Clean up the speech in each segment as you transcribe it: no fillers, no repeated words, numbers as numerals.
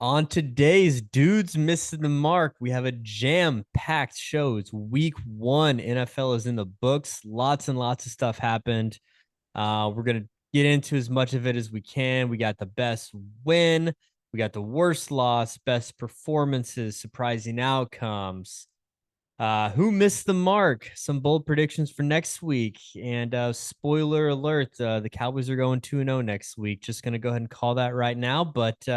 On today's Dudes Missing the Mark, we have a jam-packed show. It's week one. NFL is in the books. Lots and lots of stuff happened. We're going to get into as much of it as we can. We got the best win. We got the worst loss, best performances, surprising outcomes. Who missed the mark? Some bold predictions for next week. And spoiler alert, the Cowboys are going 2-0 next week. Just going to go ahead and call that right now. But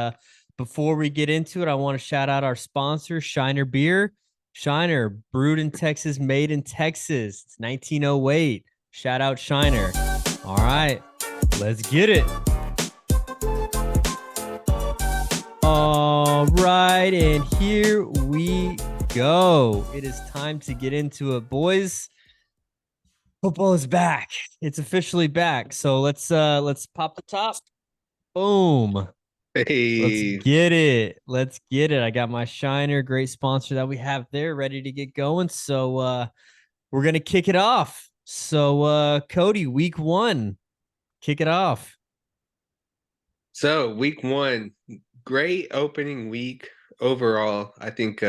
before we get into it, I want to shout out our sponsor, Shiner Beer. Shiner, brewed in Texas, made in Texas. It's 1908. Shout out Shiner. All right, let's get it. All right, and here we go. It is time to get into it, boys. Football is back. It's officially back. So let's pop the top. Boom. Hey, Let's get it. Let's get it. I got my Shiner, great sponsor that we have there, ready to get going. So we're gonna kick it off. So Cody, week one, kick it off. so week one, great opening week overall. I think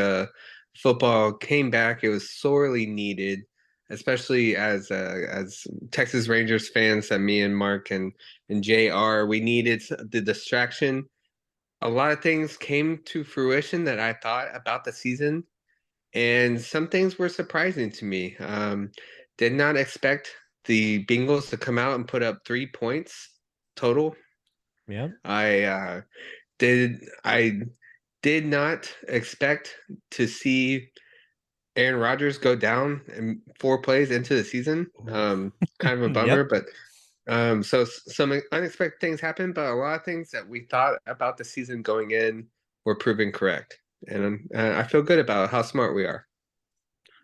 football came back. It was sorely needed, especially as Texas Rangers fans that me and Mark and Jay are. We needed the distraction. A lot of things came to fruition that I thought about the season, and some things were surprising to me. Did not expect the Bengals to come out and put up 3 points total. Yeah. I did not expect to see Aaron Rodgers go down in 4 plays into the season. Kind of a bummer, Yep. but so some unexpected things happened, but a lot of things that we thought about the season going in were proven correct, and I feel good about how smart we are.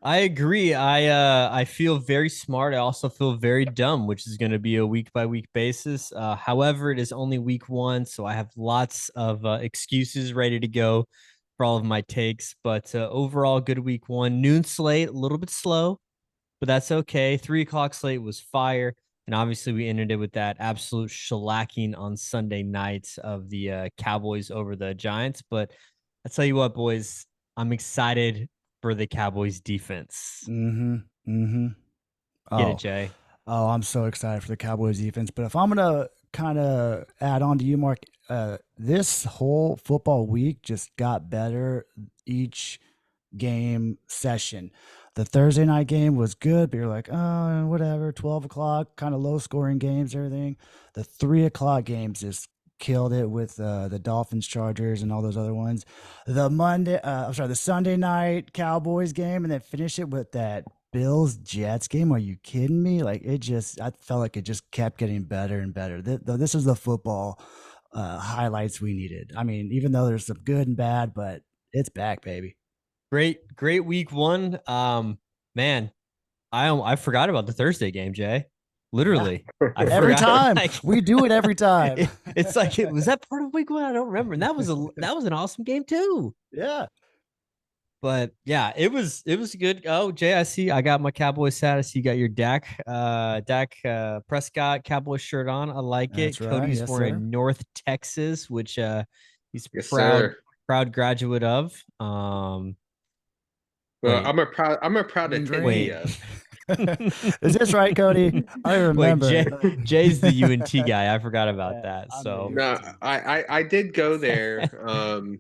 I agree. I feel very smart. I also feel very dumb, which is going to be a week by week basis. However, it is only week one, so I have lots of excuses ready to go for all of my takes. But overall, good week one. Noon slate, a little bit slow, but that's okay. 3 o'clock slate was fire, and obviously we ended it with that absolute shellacking on Sunday night of the Cowboys over the Giants. But I tell you what, boys, I'm excited for the Cowboys defense. Mm-hmm. Mm-hmm. Get it, Oh, Jay? I'm so excited for the Cowboys defense. But if I'm gonna kind of add on to you, Mark, this whole football week just got better each game session. The Thursday night game was good, but you're like, oh, whatever, 12 o'clock, kind of low scoring games, everything. The 3 o'clock games just killed it with the Dolphins, Chargers, and all those other ones. The Sunday night Cowboys game, and then finish it with that Bills Jets game. Are you kidding me? I felt like it just kept getting better and better. This is the football highlights we needed. I mean, even though there's some good and bad, but it's back, baby. Great week one. Man, I forgot about the Thursday game, Jay. Literally, I Every forgot. time Like, we do it every time. it's like was that part of week one? I don't remember. And that was an awesome game too. Yeah. But yeah, it was good. Oh, Jay, I see. I got my Cowboys hat. I see you got your Dak Prescott Cowboy shirt on. I like it. That's right. Cody's Yes, wearing sir. North Texas, which he's Yes, proud sir. proud graduate of. Well, Wait, I'm a proud Mean attendee wait. Green. of. Is this right, Cody? I Wait, remember. Jay's the UNT guy. I forgot about Yeah, that. I'm the So No, UNT. I did go there. I you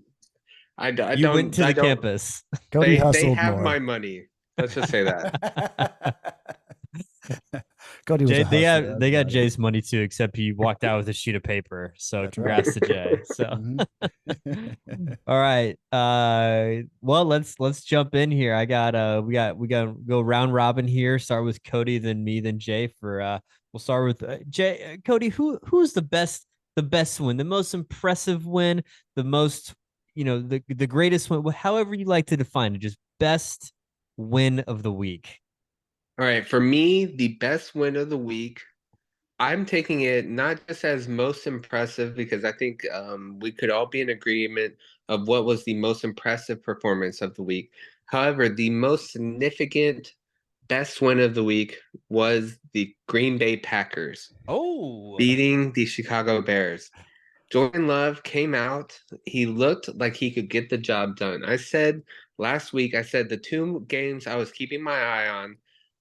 went don't to I the don't. campus. Cody They hustled have my more. money. Let's just say that. Cody was Jay, a they hustler. have That's they got funny. Jay's money too, except he walked out with a sheet of paper. So That's right. congrats to Jay. So Hmm. all right. Well, let's jump in here. I got we got go round robin here. Start with Cody, then me, then Jay for we'll start with Jay. Cody, who's the best win, the most impressive win, the most, the greatest win, however you like to define it, just best win of the week. All right, for me, the best win of the week, I'm taking it not just as most impressive because I think we could all be in agreement of what was the most impressive performance of the week. However, the most significant best win of the week was the Green Bay Packers Oh, beating the Chicago Bears. Jordan Love came out. He looked like he could get the job done. I said last week, I said the two games I was keeping my eye on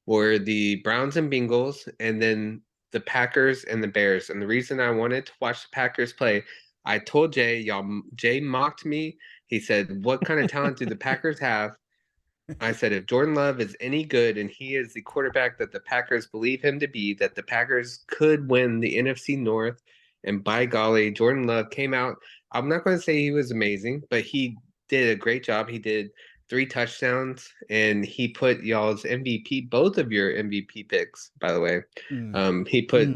were the Browns and Bengals, and then the Packers and the Bears. And the reason I wanted to watch the Packers play, I told Jay mocked me. He said, "What kind of talent do the Packers have?" I said, if Jordan Love is any good and he is the quarterback that the Packers believe him to be, that the Packers could win the NFC North. And by golly, Jordan Love came out. I'm not going to say he was amazing, but he did a great job. He did 3 touchdowns and he put y'all's MVP, both of your MVP picks, by the way. He put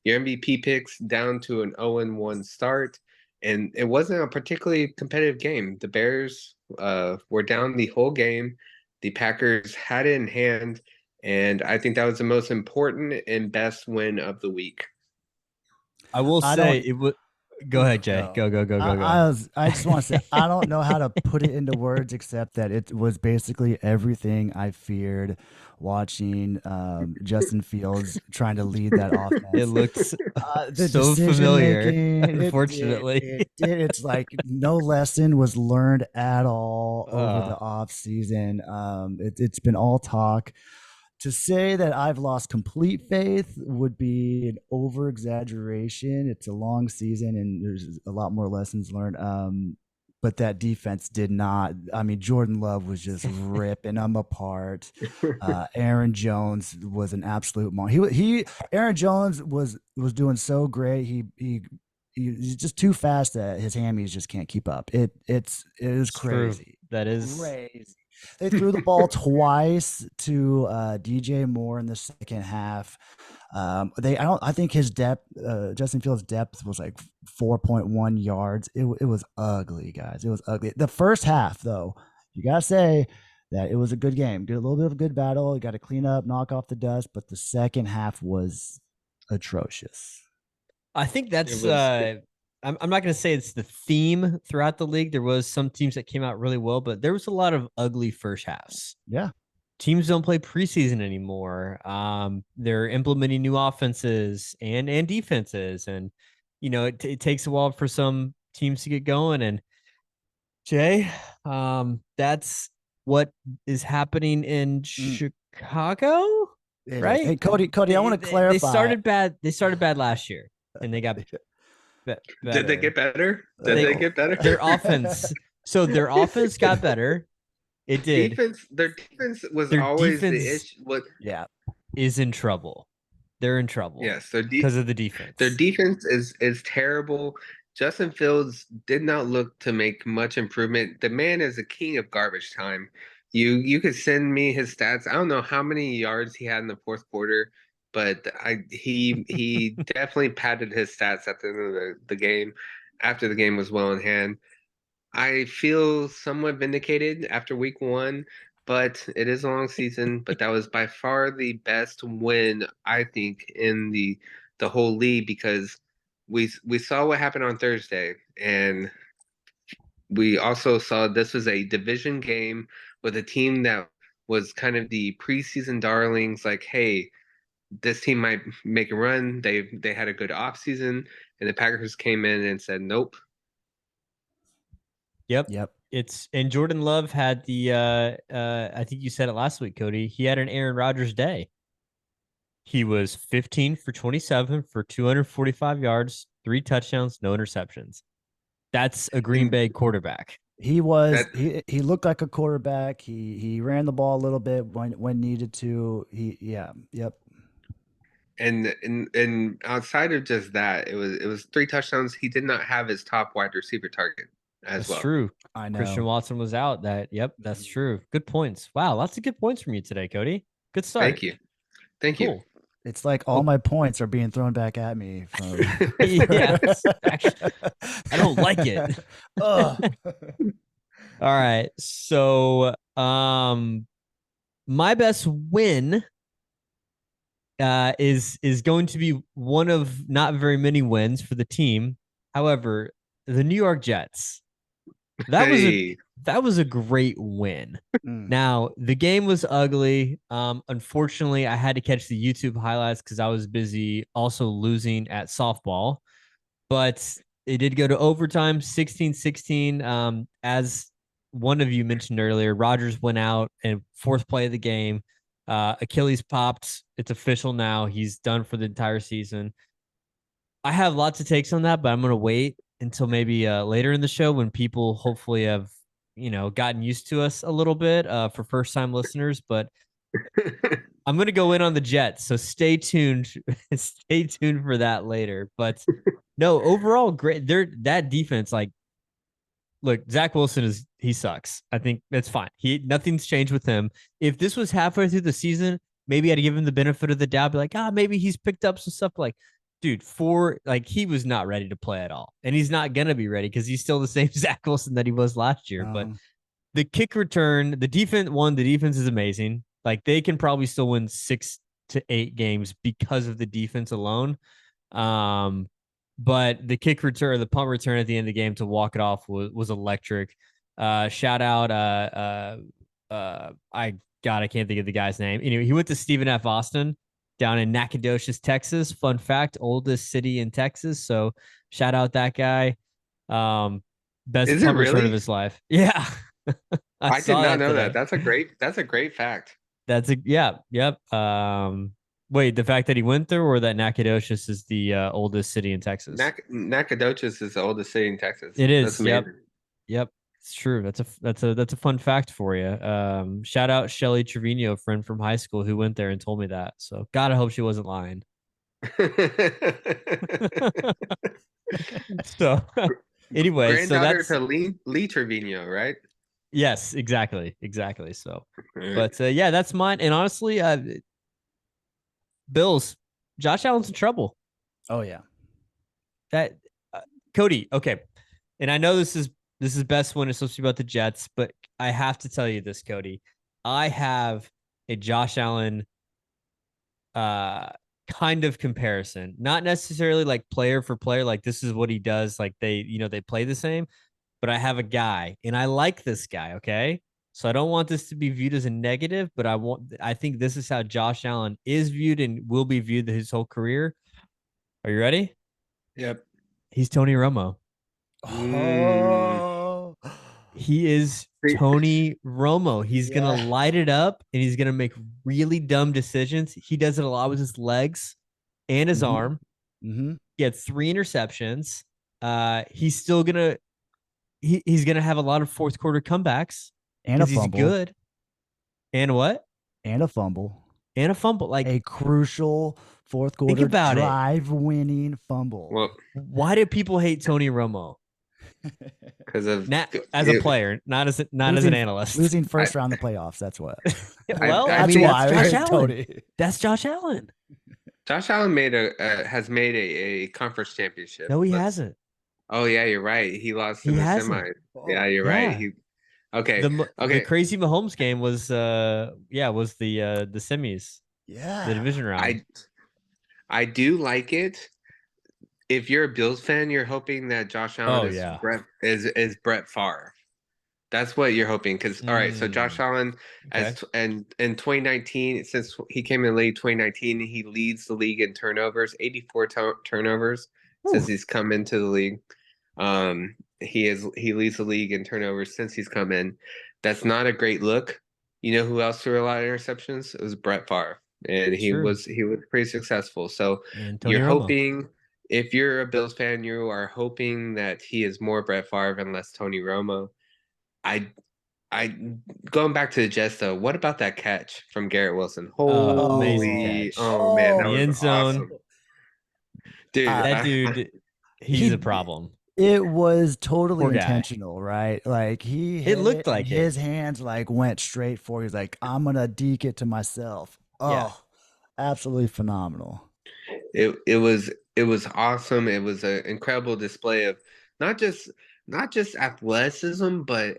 your MVP picks down to an 0-1 start. And it wasn't a particularly competitive game. The Bears were down the whole game. The Packers had it in hand, and I think that was the most important and best win of the week. I will say it would. Go ahead, Jay. Go. I just want to say I don't know how to put it into words except that it was basically everything I feared watching Justin Fields trying to lead that offense. It looks so familiar. Unfortunately, it's like no lesson was learned at all over the off season. It's been all talk. To say that I've lost complete faith would be an over exaggeration. It's a long season and there's a lot more lessons learned. But that defense did not. I mean, Jordan Love was just ripping them apart. Aaron Jones was an absolute monster. Aaron Jones was doing so great. He's just too fast that his hammies just can't keep up. It was crazy. True. That is crazy. They threw the ball twice to DJ Moore in the second half. I think his depth, Justin Fields' depth was like 4.1 yards. It was ugly, guys. It was ugly. The first half, though, you gotta say that it was a good game. Did a little bit of a good battle. You got to clean up, knock off the dust. But the second half was atrocious. I think that's. I'm not going to say it's the theme throughout the league. There was some teams that came out really well, but there was a lot of ugly first halves. Yeah. Teams don't play preseason anymore. They're implementing new offenses and defenses. And, it takes a while for some teams to get going. And Jay, that's what is happening in Chicago, right? Hey, Cody, I want to clarify. They started bad last year and they got Did they get better? They get better? Their offense. So their offense got better. It did. Their defense was always the issue. Is in trouble. They're in trouble. Yes, because of the defense. Their defense is terrible. Justin Fields did not look to make much improvement. The man is a king of garbage time. You could send me his stats. I don't know how many yards he had in the fourth quarter, but he definitely padded his stats at the end of the game after the game was well in hand. I feel somewhat vindicated after week 1, but it is a long season. But that was by far the best win, I think, in the whole league, because we saw what happened on Thursday, and we also saw this was a division game with a team that was kind of the preseason darlings. Like, hey, this team might make a run. They had a good offseason, and the Packers came in and said, nope. Yep. And Jordan Love had the I think you said it last week, Cody. He had an Aaron Rodgers day. He was 15 for 27 for 245 yards, 3 touchdowns, no interceptions. That's a Green Bay quarterback. He looked like a quarterback. He ran the ball a little bit when needed to. Yep. And outside of just that, it was 3 touchdowns. He did not have his top wide receiver target as well. That's true. I know. Christian Watson was out. That's true. Good points. Wow, lots of good points from you today, Cody. Good start. Thank you. It's like all my points are being thrown back at me. Actually, I don't like it. All right. So, my best win is going to be one of not very many wins for the team. However, the New York Jets. That was a great win. Now, the game was ugly. Unfortunately, I had to catch the YouTube highlights because I was busy also losing at softball. but it did go to overtime, 16-16. As one of you mentioned earlier, Rodgers went out and fourth play of the game. Achilles popped. It's official now. He's done for the entire season. I have lots of takes on that, but I'm going to wait until maybe later in the show when people hopefully have, gotten used to us a little bit for first time listeners. But I'm going to go in on the Jets. So stay tuned. Stay tuned for that later. But no, overall, great. That defense, like, look, Zach Wilson he sucks. I think that's fine. Nothing's changed with him. If this was halfway through the season, maybe I'd give him the benefit of the doubt, be like, maybe he's picked up some stuff. Like, dude, he was not ready to play at all. And he's not gonna be ready because he's still the same Zach Wilson that he was last year. But the kick return, the defense is amazing. Like, they can probably still win 6 to 8 games because of the defense alone. But the kick return, the punt return at the end of the game to walk it off was electric. Shout out, I can't think of the guy's name. Anyway, he went to Stephen F. Austin down in Nacogdoches, Texas. Fun fact, oldest city in Texas. So shout out that guy. Best punt return of his life. Yeah. I did not know that. That's a great fact. Yep. Wait, the fact that he went there, or that Nacogdoches is the oldest city in Texas? Nacogdoches is the oldest city in Texas. It is. Yep. It's true. That's a fun fact for you. Shout out Shelly Trevino, a friend from high school who went there and told me that. So God, I hope she wasn't lying. So anyway, granddaughter to Lee Trevino, right? Yes, exactly. So, but yeah, that's mine. And honestly, Bills, Josh Allen's in trouble. Oh yeah, that Cody. Okay, and I know this is best when it's supposed to be about the Jets, but I have to tell you this, Cody. I have a Josh Allen kind of comparison, not necessarily like player for player, like this is what he does, like they play the same, but I have a guy and I like this guy. Okay. So I don't want this to be viewed as a negative, but I think this is how Josh Allen is viewed and will be viewed his whole career. Are you ready? Yep. He's Tony Romo. Oh. He is Tony Romo. He's going to light it up and he's going to make really dumb decisions. He does it a lot with his legs and his arm. Mm-hmm. He had 3 interceptions. He's still going to he's going to have a lot of fourth quarter comebacks. And a fumble. He's good. And what? And a fumble. Like a crucial fourth quarter drive-winning fumble. Well, why do people hate Tony Romo? Because of as a player, not as an analyst. Losing first round of the playoffs. That's what. Well, that's why. That's Josh Allen. That's Josh Allen. Josh Allen has made a conference championship. No, he hasn't. Oh yeah, you're right. He lost in the semi. Yeah, you're right. Okay. The crazy Mahomes game was the semis. Yeah. The division round. I do like it. If you're a Bills fan, you're hoping that Josh Allen is Brett Favre. That's what you're hoping. Because all right, so Josh Allen in 2019, since he came in late 2019, he leads the league in turnovers, 84 turnovers since he's come into the league. He leads the league in turnovers since he's come in. That's not a great look. You know who else threw a lot of interceptions? It was Brett Favre, and he was pretty successful. So you're hoping, if you're a Bills fan, you are hoping that he is more Brett Favre and less Tony Romo. I going back to the Jets though. What about that catch from Garrett Wilson? Amazing catch. Oh man, that the was end zone. Awesome. Dude, that dude, he's a problem. It was totally intentional, right? Like it looked like his hands like went straight for. He's like, I'm gonna deke it to myself. Oh, absolutely phenomenal. It was awesome. It was an incredible display of not just athleticism, but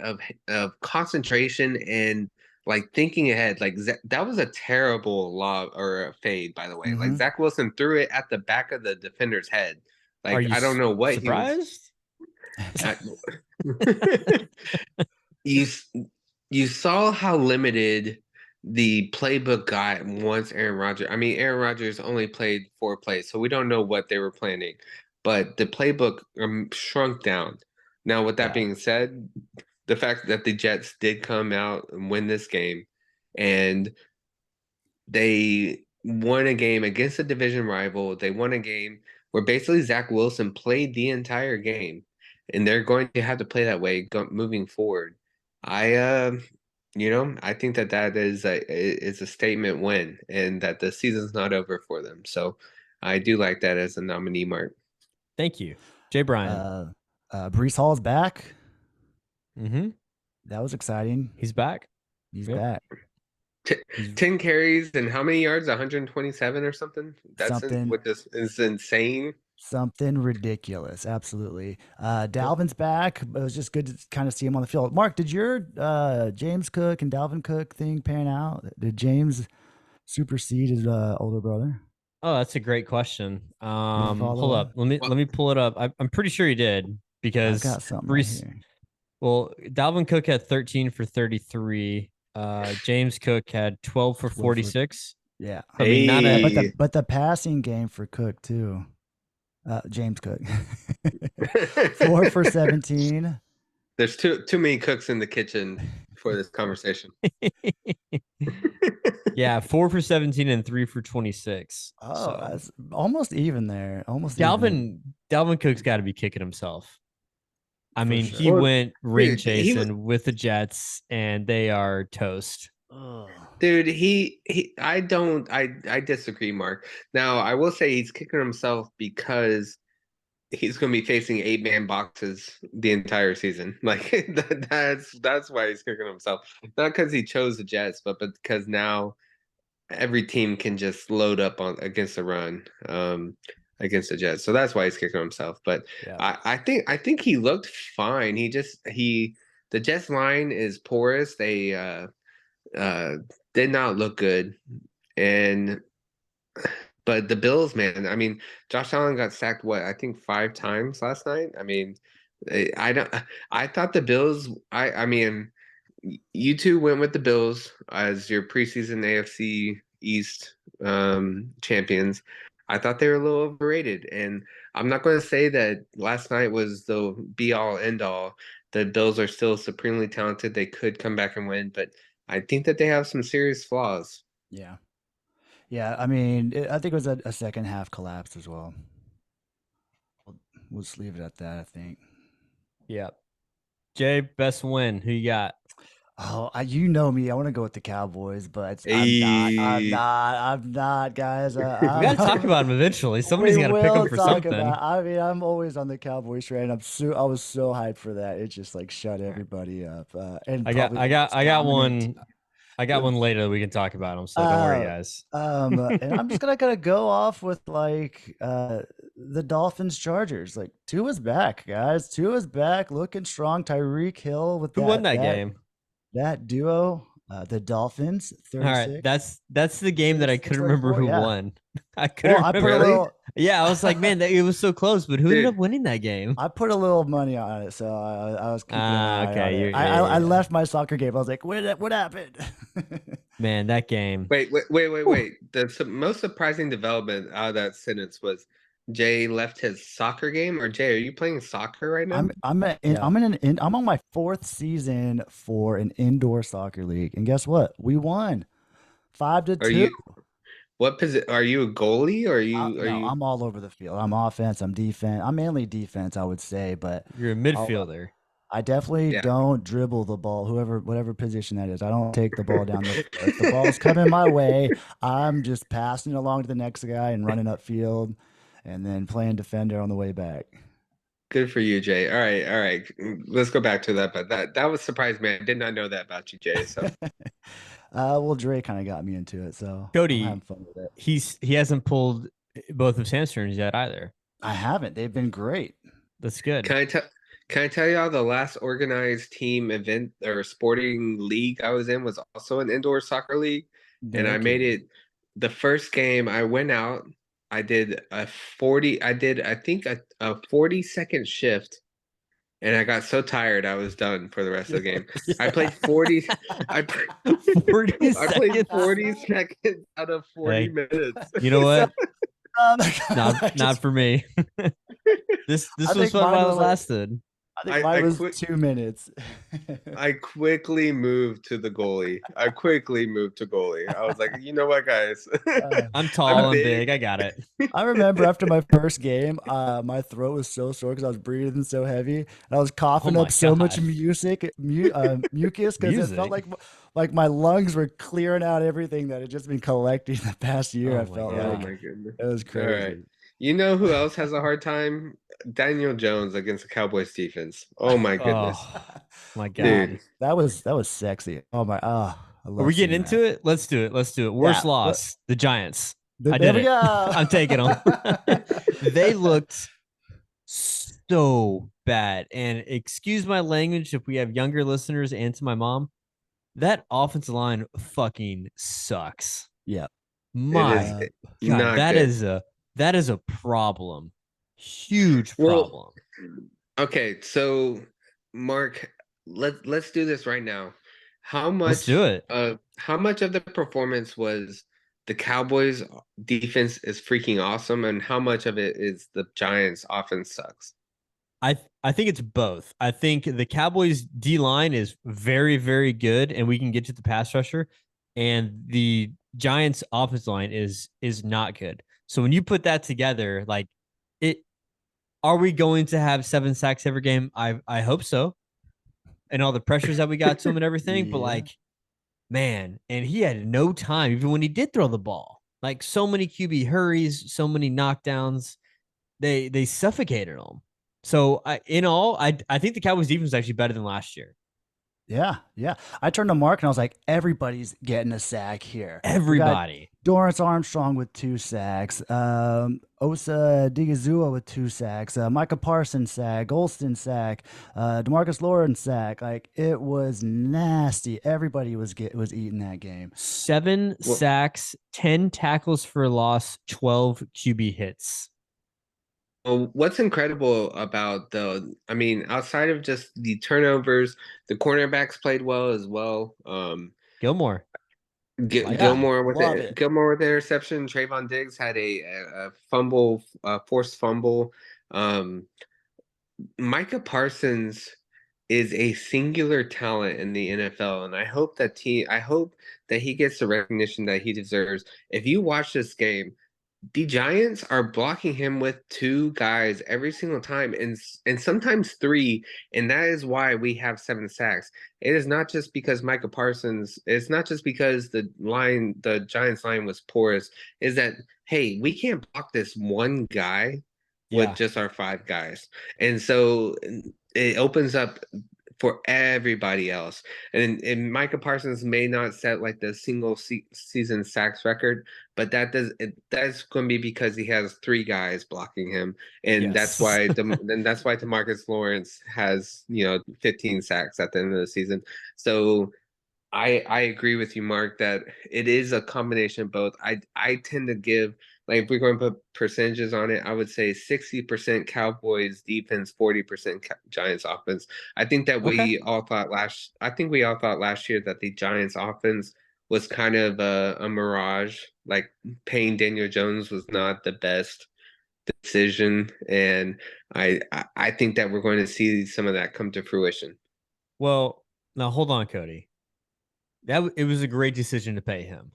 of concentration and like thinking ahead. Like that was a terrible lob or a fade, by the way. Like Zach Wilson threw it at the back of the defender's head. Like I don't know what surprised? You saw how limited the playbook got once Aaron Rodgers. I mean, Aaron Rodgers only played 4 plays, so we don't know what they were planning. but the playbook shrunk down. Now, with that being said, the fact that the Jets did come out and win this game, and they won a game against a division rival. They won a game where basically Zach Wilson played the entire game, and they're going to have to play that way moving forward. I think that is a statement win, and that the season's not over for them. So I do like that as a nominee, Mark. Thank you, Jay Bryan. Brees Hall's back. Mm-hmm. That was exciting. He's back. He's back. 10 carries and how many yards? 127 or something? What this is insane. Something ridiculous. Absolutely. Dalvin's back. It was just good to kind of see him on the field. Mark, did your James Cook and Dalvin Cook thing pan out? Did James supersede his older brother? Oh, that's a great question. Hold up. Let me pull it up. I'm pretty sure he did, because I got something right here. Well, Dalvin Cook had 13 for 33. James Cook had 12 for 46. Yeah. I mean, but the passing game for Cook too. James Cook. 4 for 17. There's too many cooks in the kitchen for this conversation. Yeah, 4 for 17 and 3 for 26. Oh, so that's almost even there. Dalvin Cook's got to be kicking himself. I mean, he went ring chasing with the Jets, and they are toast. Dude, I disagree, Mark. Now, I will say he's kicking himself because he's going to be facing 8-man boxes the entire season. Like that's why he's kicking himself. Not because he chose the Jets, but because now every team can just load up against the run. Against the Jets. So that's why he's kicking himself. But yeah. I think he looked fine. The Jets line is porous. They did not look good. But the Bills, man, I mean, Josh Allen got sacked I think 5 times last night. I mean, I thought the Bills, I mean, you two went with the Bills as your preseason AFC East champions. I thought they were a little overrated, and I'm not going to say that last night was the be-all, end-all. The Bills are still supremely talented. They could come back and win, but I think that they have some serious flaws. Yeah. Yeah, I mean, I think it was a second half collapse as well. We'll just leave it at that, I think. Yeah. Jay, best win. Who you got? Oh, you know me. I want to go with the Cowboys, but I'm not, guys. We got to talk about them eventually. Somebody's got to pick them for something. I mean, I'm always on the Cowboys train. I was so hyped for that. It just like shut everybody up. And I got one. I got one later that we can talk about them. So don't worry, guys. And I'm just gonna go off with like the Dolphins Chargers. Like Tua's back, guys. Tua's back, looking strong. Tyreek Hill with who won that game? That duo, the Dolphins. 36. All right, that's the game that I couldn't remember who won. I couldn't remember. I was like, man, it was so close, but who ended up winning that game? I put a little money on it, so I was keeping okay. I left my soccer game. I was like, what happened? Man, that game. Wait. The most surprising development out of that sentence was Jay left his soccer game. Or Jay, are you playing soccer right now? I'm on my 4th season for an indoor soccer league, and guess what? We won 5-2. What position? Are you a goalie, or are you? I'm all over the field. I'm offense. I'm defense. I'm mainly defense, I would say, but you're a midfielder. I definitely don't dribble the ball, whatever position that is. I don't take the ball down the field. If the ball's coming my way, I'm just passing it along to the next guy and running upfield, and then playing defender on the way back. Good for you, Jay. All right. Let's go back to that. But that was surprising, man. I did not know that about you, Jay. So, well, Dre kind of got me into it. So Cody, I'm having fun with it. He hasn't pulled both of his hamstrings yet either. I haven't. They've been great. That's good. Can I tell y'all the last organized team event or sporting league I was in was also an indoor soccer league, and I made it. The first game I went out. I did a 40-second shift, and I got so tired I was done for the rest of the game. Yeah. I played 40 seconds out of 40 minutes. You know what? Not for me. This I was think fun mine while it was like lasted. I think mine I was quit. 2 minutes. I quickly moved to the goalie. I was like, you know what, guys? Uh, I'm I'm tall and big. big. I got it. I remember after my first game, my throat was so sore because I was breathing so heavy, and I was Oh coughing my up so much god. mucus because it felt Music. like my lungs were clearing out everything that had just been collecting the past year. Oh I my felt Oh like god. my goodness. it was All right. crazy. You know who else has a hard time? Daniel Jones against the Cowboys defense. Oh my goodness. Oh my Ooh, god. Dude. that was sexy. Oh my, I Are love we getting seeing into that. it? Let's do it. Let's do it. Yeah, Worst loss, the Giants. I there did we it. go. I'm taking them. They looked so bad. And excuse my language if we have younger listeners and to my mom, that offensive line fucking sucks. Yeah. It is My God, not good. that is a problem. Huge Well, problem. okay, so Mark, let's do this right now. Let's do it. How much of the performance was the Cowboys defense is freaking awesome, and how much of it is the Giants offense sucks? I think it's both. I think the Cowboys D line is very, very good, and we can get to the pass rusher. And the Giants offense line is not good. So when you put that together, like it are we going to have 7 sacks every game? I hope so. And all the pressures that we got to him and everything. But Yeah. like, man, and he had no time, even when he did throw the ball. Like so many QB hurries, so many knockdowns. They suffocated him. So I think the Cowboys defense is actually better than last year. Yeah, yeah. I turned to Mark and I was like, everybody's getting a sack here. We got Everybody. Dorrance Armstrong with 2 sacks, Osa Digizua with 2 sacks, Micah Parsons sack, Golston sack, Demarcus Lawrence sack. Like it was nasty. Everybody was eating that game. 7 Well, sacks, 10 tackles for loss, 12 QB hits. well, what's incredible about I mean, outside of just the turnovers, the cornerbacks played well as well. Gilmore. Like Yeah, him. love it. Gilmore with the interception. Trayvon Diggs had a fumble, forced fumble. Um, Micah Parsons is a singular talent in the NFL, and I hope that he gets the recognition that he deserves. If you watch this game, the Giants are blocking him with 2 guys every single time, and sometimes 3, and that is why we have 7 sacks. It is not just because Micah Parsons. It's not just because the Giants line was porous. Is that hey, we can't block this one guy with Yeah. just our 5 guys, and so it opens up for everybody else. And Micah Parsons may not set like the season sacks record, but that's going to be because he has 3 guys blocking him, and Yes. that's why Demarcus Lawrence has 15 sacks at the end of the season. So I agree with you, Mark, that it is a combination of both. I tend to give, like, if we're going to put percentages on it, I would say 60% Cowboys defense, 40% Giants offense. Okay. I think we all thought last year that the Giants offense was kind of a mirage. Like paying Daniel Jones was not the best decision, and I think that we're going to see some of that come to fruition. Well, now hold on, Cody. It was a great decision to pay him.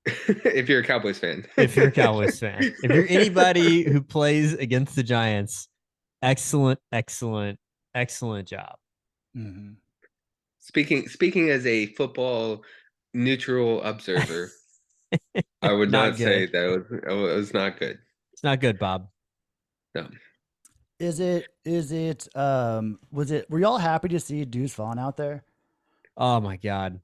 If you're a Cowboys fan. If you're a Cowboys fan. If you're anybody who plays against the Giants, excellent, excellent, excellent job. Mm-hmm. Speaking as a football neutral observer, I would Not not say good. that it was not good. It's not good, Bob. No. Were y'all happy to see Deuce Vaughn out there? Oh my God.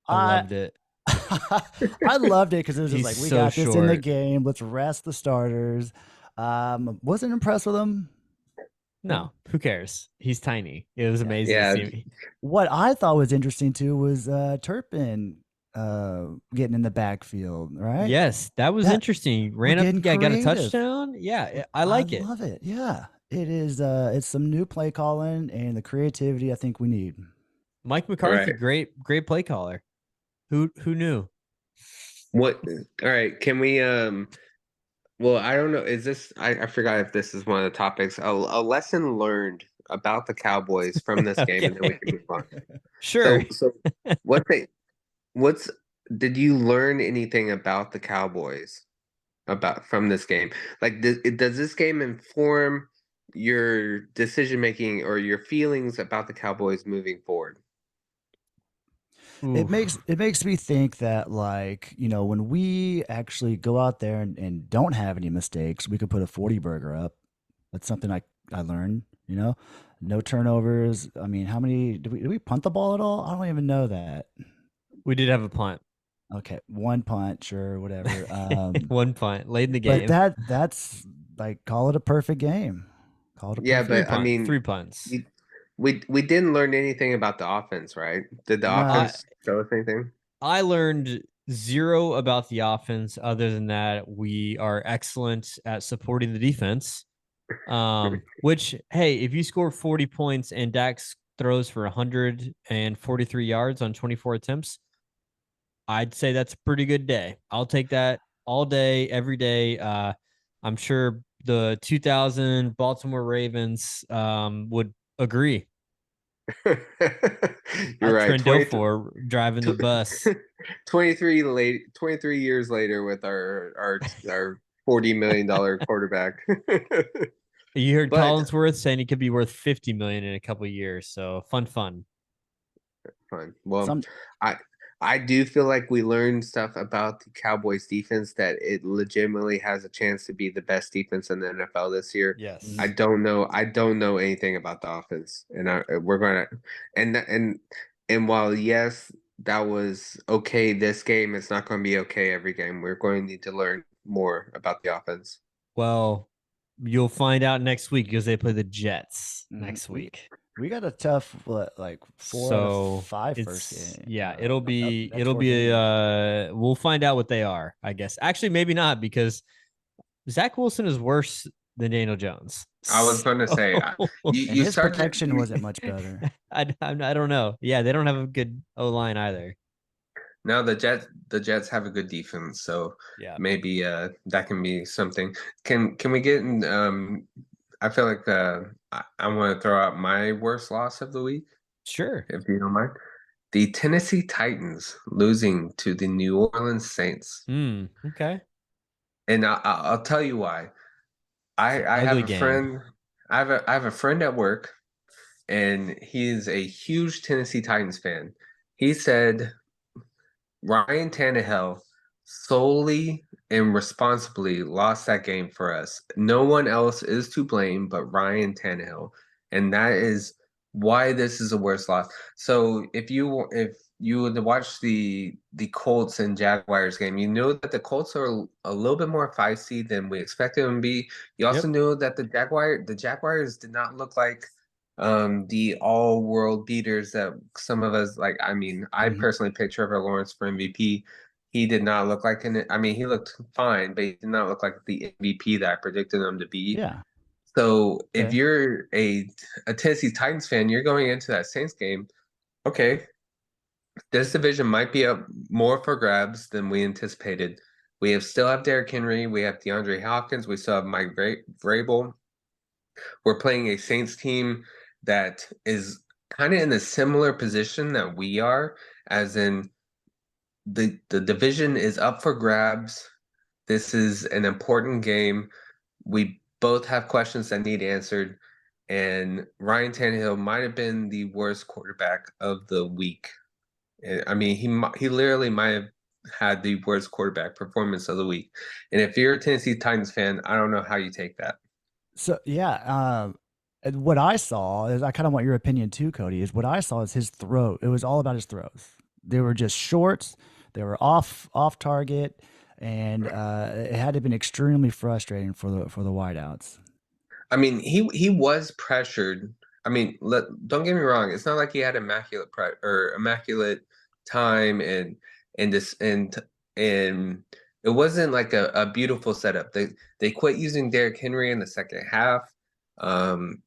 I I loved it. I loved it because it was just He's like we so got this in the short. game. Let's rest the starters. Wasn't impressed with him. No, who cares? He's tiny. It was Yeah. amazing to Yeah. see me. What I thought was interesting too was Turpin getting in the backfield, right? Yes, that was That interesting. we're Ran up, getting yeah, got a creative. touchdown. Yeah, I I like it. love it. Yeah. It is it's some new play calling and the creativity I think we need. Mike All McCarthy, right. great play caller. Who knew? All right, can we Well, I don't know. Is this? I forgot if this is one of the topics. A lesson learned about the Cowboys from this game, and then we Okay. can move on. Sure. So what's did you learn anything about the Cowboys about from this game? Like, does this game inform your decision making or your feelings about the Cowboys moving forward? Oof. It makes me think that, like, you know, when we actually go out there and don't have any mistakes, we could put a 40 burger up. That's something I learned, you know. No turnovers. I mean, how many did we punt the ball at all? I don't even know that. We did have a punt. Okay, one punt, sure, whatever. One punt late in the But game. that's like, call it a perfect game. Call it a Yeah, perfect Three but I game. punt, mean, three punts. we we didn't learn anything about the offense, right? Did the Nah, I offense show us anything? I learned zero about the offense other than that we are excellent at supporting the defense. Which, hey, if you score 40 points and Dax throws for 143 yards on 24 attempts, I'd say that's a pretty good day. I'll take that all day, every day. I'm sure the 2000 Baltimore Ravens would agree. You're right. Trent Dilfer driving the bus. 23 years later with our $40 million quarterback. You heard But Collinsworth saying he could be worth 50 million in a couple of years. So fun. fine. Well, some I I do feel like we learned stuff about the Cowboys defense that it legitimately has a chance to be the best defense in the NFL this year. I Yes. don't know. I don't know anything about the offense, and we're gonna and while yes, that was okay this game, it's not going to be okay every game. We're going to need to learn more about the offense. Well, you'll find out next week because they play the Jets Mhm. next week. We got a tough, what, like 4 out of So 5 first it's game. yeah, it'll be Next 4 games. we'll find out what they are, I guess. Actually, maybe not because Zach Wilson is worse than Daniel Jones. I was going to say So And you his started. protection wasn't much better. I don't know. Yeah, they don't have a good O line either. Now the Jets have a good defense, so Yeah. maybe that can be something. Can we get in I feel like I want to throw out my worst loss of the week, Sure. if you don't mind. The Tennessee Titans losing to the New Orleans Saints. Okay. And I'll tell you why. It's an I have ugly a game. friend I have a friend at work and he's a huge Tennessee Titans fan. He said Ryan Tannehill solely and responsibly lost that game for us. No one else is to blame but Ryan Tannehill, and that is why this is a worse loss. So if you would watch the Colts and Jaguars game, you know that the Colts are a little bit more feisty than we expected them to be. You also Yep. know that the Jaguars did not look like the all world beaters that some of us like. I mean, I Mhm. personally picked Trevor Lawrence for MVP. He did not look like I mean, he looked fine, but he did not look like the MVP that I predicted him to be. Yeah. So if Okay. you're a Tennessee Titans fan, you're going into that Saints game. Okay, this division might be up more for grabs than we anticipated. We still have Derrick Henry, we have DeAndre Hopkins, we still have Mike Vrabel. We're playing a Saints team that is kind of in a similar position that we are, as in the division is up for grabs. This is an important game. We both have questions that need answered, and Ryan Tannehill might have been the worst quarterback of the week. I mean, he literally might have had the worst quarterback performance of the week. And if you're a Tennessee Titans fan, I don't know how you take that. So yeah, and what I saw is, I kind of want your opinion too, Cody. Is what I saw is his throw. It was all about his throws. They were just short. They were off target, and it had to have been extremely frustrating for the wideouts. I mean, he was pressured. I mean, don't get me wrong. It's not like he had immaculate time and this and it wasn't like a beautiful setup. They quit using Derrick Henry in the second half. Um,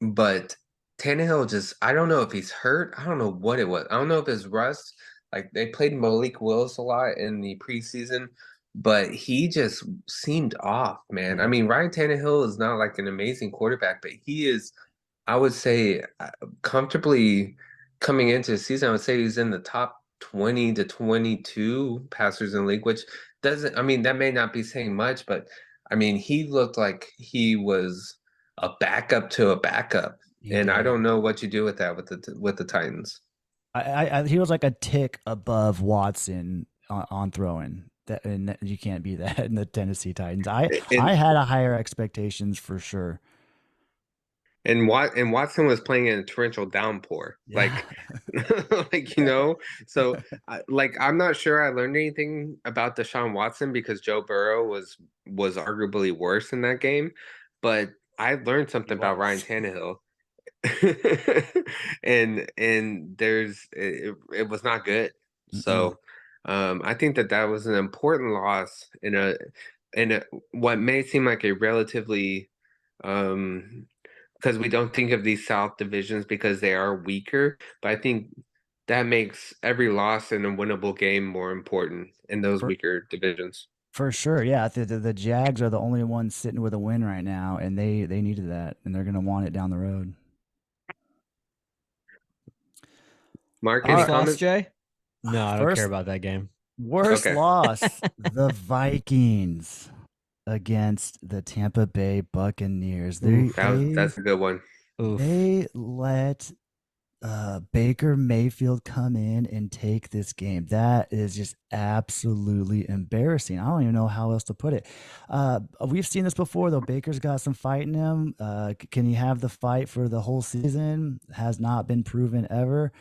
but Tannehill just I don't know if he's hurt. I don't know what it was. I don't know if it's rust. Like they played Malik Willis a lot in the preseason. but he just seemed off, man. I mean, Ryan Tannehill is not like an amazing quarterback, but he is, I would say, comfortably coming into the season. I would say he's in the top 20 to 22 passers in the league, which doesn't, I mean, that may not be saying much, but I mean, he looked like he was a backup to a backup. He And I did. don't know what you do with that with the Titans. He was like a tick above Watson on throwing. And you can't be that in the Tennessee Titans. And I had a higher expectations for sure. and Watson was playing in a torrential downpour, Yeah. like, like So, I'm not sure I learned anything about Deshaun Watson because Joe Burrow was arguably worse in that game, but I learned He something about Ryan was. Tannehill, and it was not good. Mm-mm. So, I think that was an important loss in a what may seem like a relatively um because we don't think of these South divisions because they are weaker. But I think that makes every loss in a winnable game more important in those For weaker divisions. for sure, yeah. The Jags are the only ones sitting with a win right now, and they needed that, and they're gonna want it down the road. Mark, All any Worst right, loss, comments? Jay? No, I don't care first about that game. worst Okay. loss, the Vikings against the Tampa Bay Buccaneers. Oof. That's a good one. Oof. They let Baker Mayfield come in and take this game. That is just absolutely embarrassing. I don't even know how else to put it. We've seen this before, though. Baker's got some fight in him. Can he have the fight for the whole season? Has not been proven ever.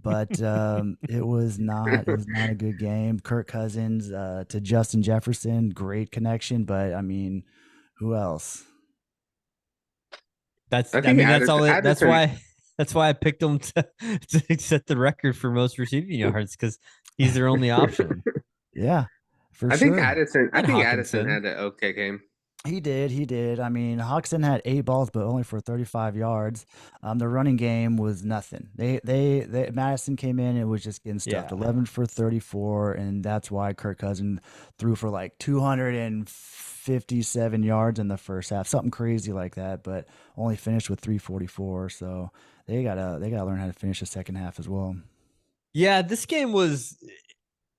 But it was not a good game. Kirk Cousins to Justin Jefferson, great connection. But I mean, who else? That's I I think mean that's all it that's Addison. why that's why I picked him to set the record for most receiving yards because he's their only option. Yeah, for I think sure. Addison. I And think Addison Hawkinson. had an okay game. He did. I mean, Hawkinson had 8 balls, but only for 35 yards. The running game was nothing. They Madison came in and was just getting stuffed. Yeah. 11 for 34, and that's why Kirk Cousins threw for like 257 yards in the first half, something crazy like that. But only finished with 344. So they gotta learn how to finish the second half as well. Yeah, this game was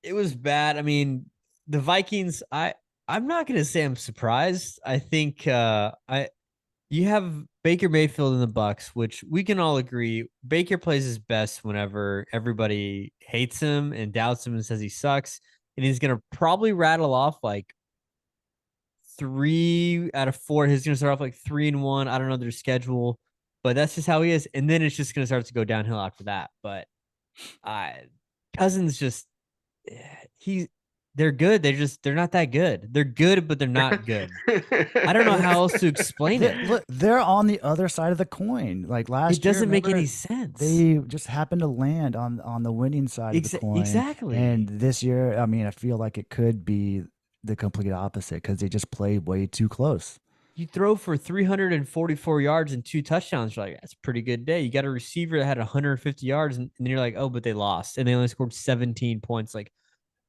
it was bad. I mean, the Vikings, I'm not gonna say I'm surprised. I think I you have Baker Mayfield in the Bucks, which we can all agree Baker plays his best whenever everybody hates him and doubts him and says he sucks. And he's gonna probably rattle off like 3 out of 4. He's gonna start off like 3-1. I don't know their schedule, but that's just how he is. And then it's just gonna start to go downhill after that. But I Cousins just he they're good. They're not that good. They're good, but they're not good. I don't know how else to explain it. Look, they're on the other side of the coin. Like It last year, doesn't make any remember sense. they just happened to land on the winning side of the coin. And Exactly. this year, I mean, I feel like it could be the complete opposite because they just played way too close. You throw for 344 yards and 2 touchdowns. You're like, that's a pretty good day. You got a receiver that had 150 yards, and then you're like, oh, but they lost. And they only scored 17 points. Like,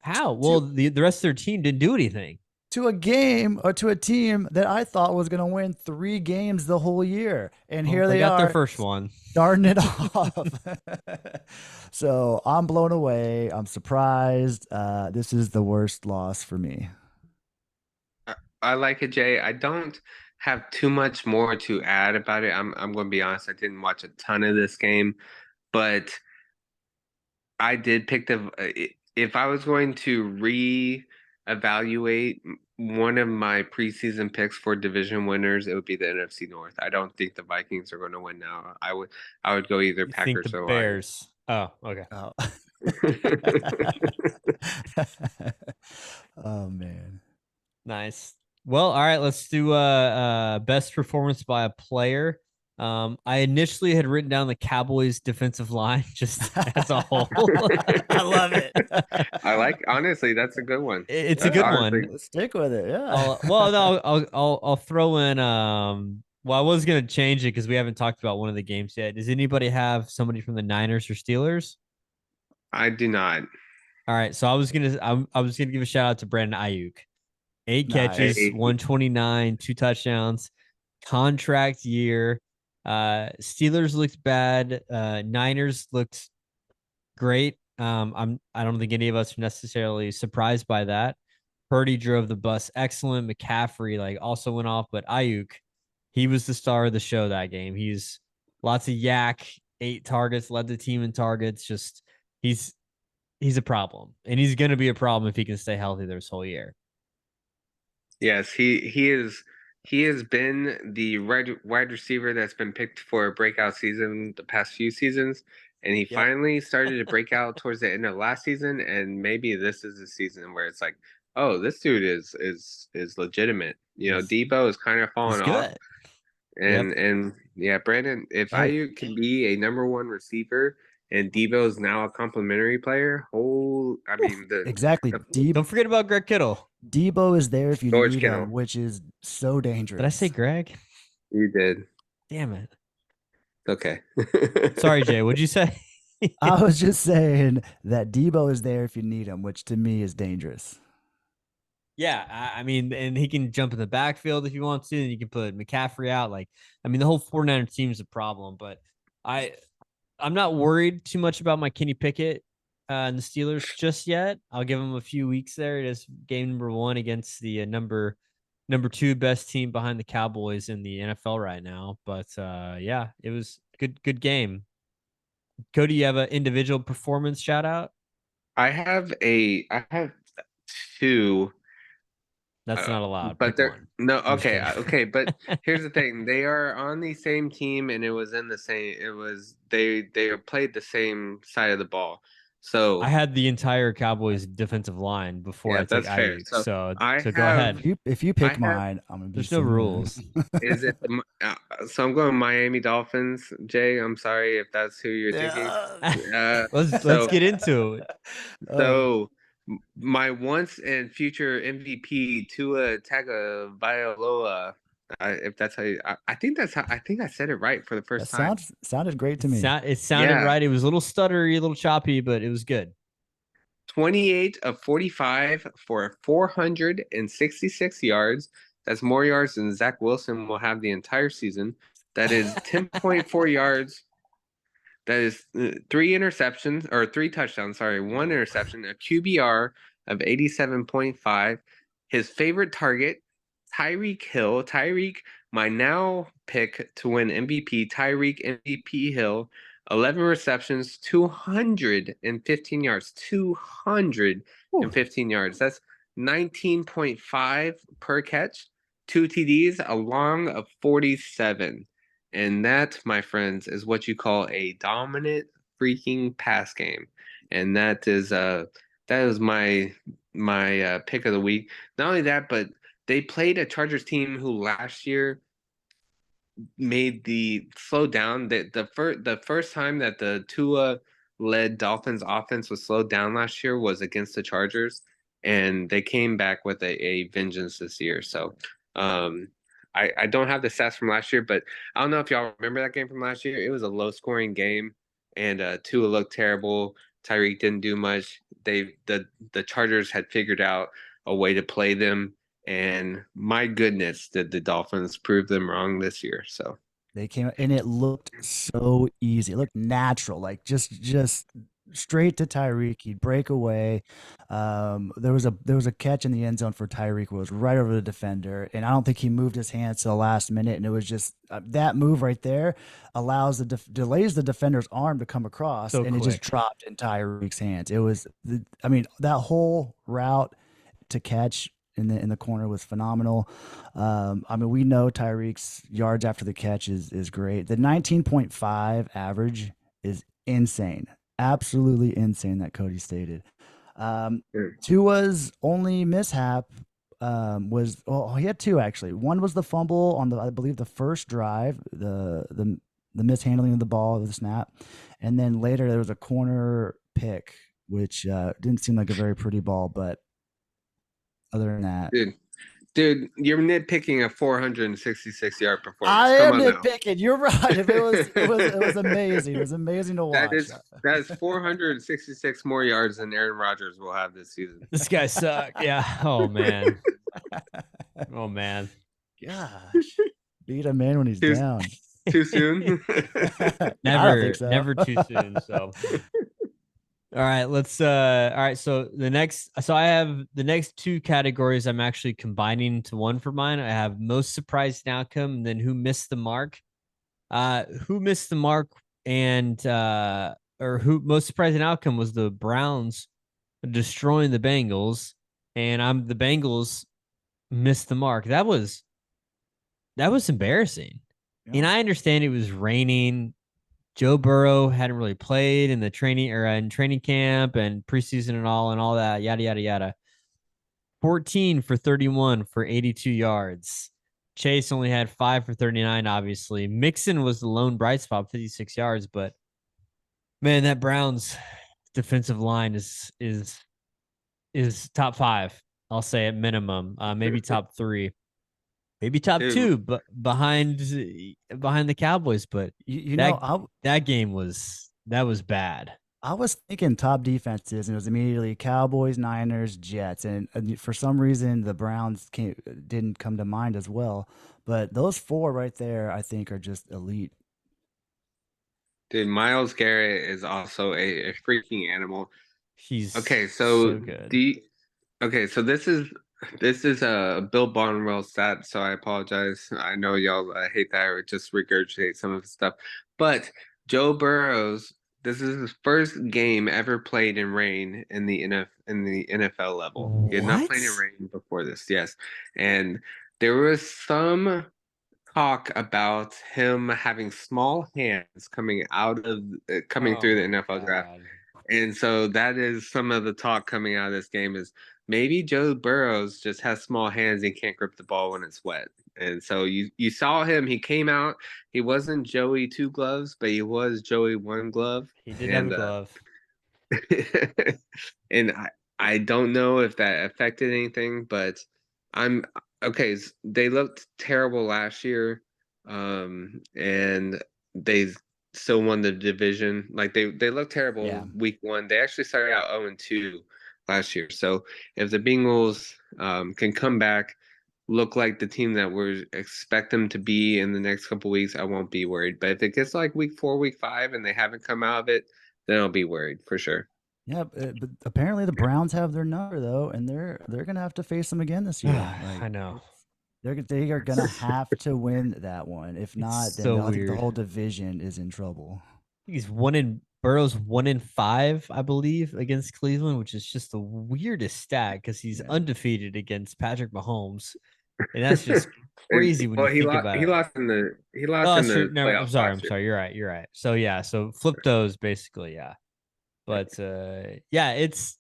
how? Well, To the rest of their team didn't do anything. to a game or to a team that I thought was going to win 3 games the whole year, and Well, here they they got their are first one. starting it off. So I'm blown away. I'm surprised. This is the worst loss for me. I like it, Jay. I don't have too much more to add about it. I'm going to be honest. I didn't watch a ton of this game, but I did pick if I was going to re-evaluate one of my preseason picks for division winners, it would be the NFC North. I don't think the Vikings are going to win now. I would go either You think Packers the or Lions. Bears? Oh, okay. Oh. Oh man. Nice. Well, all right, let's do best performance by a player. I initially had written down the Cowboys defensive line just as a whole. I love it. Honestly, that's a good one. It's a That's good honestly, one. Let's stick with it. Yeah. Well, no, I'll throw in well, I was gonna change it because we haven't talked about one of the games yet. Does anybody have somebody from the Niners or Steelers? I do not. All right, so I was gonna give a shout out to Brandon Ayuk. 8 catches, Nice. 129, 2 touchdowns, contract year. Steelers looked bad. Niners looked great. I don't think any of us are necessarily surprised by that. Purdy drove the bus excellent. McCaffrey like also went off, but Ayuk, he was the star of the show that game. He's lots of yak, 8 targets, led the team in targets. Just he's a problem, and he's going to be a problem if he can stay healthy this whole year. Yes, he has been the wide receiver that's been picked for a breakout season the past few seasons, and he Yep. finally started to break out towards the end of last season, and maybe this is the season where it's like, oh, this dude is legitimate. You know, Debo is kind of falling He's off, good. and yeah, Brandon, if Hey. Ayuk can be a number one receiver and Debo is now a complimentary player, I mean Exactly. Don't forget about Greg Kittle. Debo is there if you George need Kittle. him, which is so dangerous. Did I say Greg? You did. Damn it. Okay. Sorry, Jay. What'd you say? I was just saying that Debo is there if you need him, which to me is dangerous. Yeah, I mean, and he can jump in the backfield if he wants to, and you can put McCaffrey out. Like, I mean, the whole 49er team is a problem, but I'm not worried too much about my Kenny Pickett and the Steelers just yet. I'll give him a few weeks there. It is game number 1 against the number 2 best team behind the Cowboys in the NFL right now. But yeah, it was good game. Cody, you have an individual performance shout out? I have two. That's not allowed. But Pick they're one. no I'm just okay, kidding. okay. But here's the thing: they are on the same team, and it was in the same. It was they played the same side of the ball. So I had the entire Cowboys defensive line before yeah, I took that's fair. Ayuk. So So I go have ahead. If you I pick have mine, I'm gonna be There's no so rules. is it so I'm going Miami Dolphins. Jay, I'm sorry if that's who you're thinking. Let's get into it. So my once and future MVP Tua Tagovailoa, if that's how I think that's how I think I said it right for the first time. Sounded great to me. It sounded Yeah. right. It was a little stuttery, a little choppy, but it was good. 28 of 45 for 466 yards. That's more yards than Zach Wilson will have the entire season. That is 10.4 yards. That is 3 touchdowns, sorry, 1 interception, a QBR of 87.5. His favorite target, Tyreek Hill. Tyreek, my now pick to win MVP, Tyreek MVP Hill, 11 receptions, 215 yards. 215 yards. That's 19.5 per catch, 2 TDs, a long of 47. And that, my friends, is what you call a dominant freaking pass game. And that is my pick of the week. Not only that, but they played a Chargers team who last year made the slow down. The first time that the Tua led Dolphins offense was slowed down last year was against the Chargers, and they came back with a vengeance this year. So I don't have the stats from last year, but I don't know if y'all remember that game from last year. It was a low scoring game, and Tua looked terrible. Tyreek didn't do much. The Chargers had figured out a way to play them, and my goodness, did the Dolphins prove them wrong this year? So They came and it looked so easy. It looked natural, like just straight to Tyreek. He'd break away. There was a catch in the end zone for Tyreek, was right over the defender, and I don't think he moved his hands to the last minute. And it was just that move right there allows delays the defender's arm to come across, So and it just dropped in Tyreek's hands. It was, that whole route to catch in the corner was phenomenal. We know Tyreek's yards after the catch is great. The 19.5 average is insane. Absolutely insane that Cody stated. Tua's only mishap was he had 2 actually. One was the fumble on I believe the first drive, the mishandling of the ball of the snap, and then later there was a corner pick, which didn't seem like a very pretty ball, but other than that, dude, you're nitpicking a 466-yard performance. I Come am on nitpicking. Now. You're right. It was amazing. It was amazing to watch. That is 466 more yards than Aaron Rodgers will have this season. This guy sucked. Yeah. Oh man. Oh man. Gosh. Beat a man when he's Too, down. too soon? I don't think Never, so. never too soon. So all right, let's all right, so I have the next two categories I'm actually combining into one for mine. I have most surprising outcome and then who missed the mark. Who missed the mark and or who most surprising outcome was the Browns destroying the Bengals, and I'm the Bengals missed the mark. That was embarrassing. And Yeah. I understand it was raining. Joe Burrow hadn't really played in the training or in training camp and preseason and all that, yada, yada, yada. 14 for 31 for 82 yards. Chase only had 5 for 39, obviously. Mixon was the lone bright spot, 56 yards, but man, that Browns defensive line is top 5. I'll say at minimum, maybe top 3, maybe top Dude, 2, but behind the Cowboys. But You know, that that game was bad. I was thinking top defenses, and it was immediately Cowboys, Niners, Jets, and for some reason the Browns didn't come to mind as well. But those four right there, I think, are just elite. dude, Miles Garrett is also a freaking animal. He's Okay, so so good. the okay, so this is a Bill Barnwell stat, so I apologize. I know y'all hate that or just regurgitate some of the stuff, but Joe Burrows, this is his first game ever played in rain in the NFL level. He had not played in What? rain before this, yes, and there was some talk about him having small hands coming Oh through the my NFL draft. god. And so that is some of the talk coming out of this game is maybe Joe Burrows just has small hands and can't grip the ball when it's wet. And so you saw him, he came out, he wasn't Joey two gloves, but he was Joey one glove. He did have a And glove. and I don't know if that affected anything, but I'm okay. They looked terrible last year, and they still won the division. Like they looked terrible Yeah. week one. They actually started out 0-2 last year. So if the Bengals can come back, look like the team that we expect them to be in the next couple weeks, I won't be worried. But if it gets like week 4, week 5, and they haven't come out of it, then I'll be worried for sure. Yeah, but apparently the Browns have their number though, and they're gonna have to face them again this year. Like I know. they are gonna have to win that one. If It's not, then so I think the weird. whole division is in trouble. He's Burrow's 1-5, I believe, against Cleveland, which is just the weirdest stat because he's Yeah. undefeated against Patrick Mahomes. And that's just And crazy when well, you think about he it. lost in the he Oh, lost in that's true. the Never. I'm playoffs sorry. I'm last year. sorry. You're right. You're right. So yeah. So flip those basically. Yeah. But yeah, it's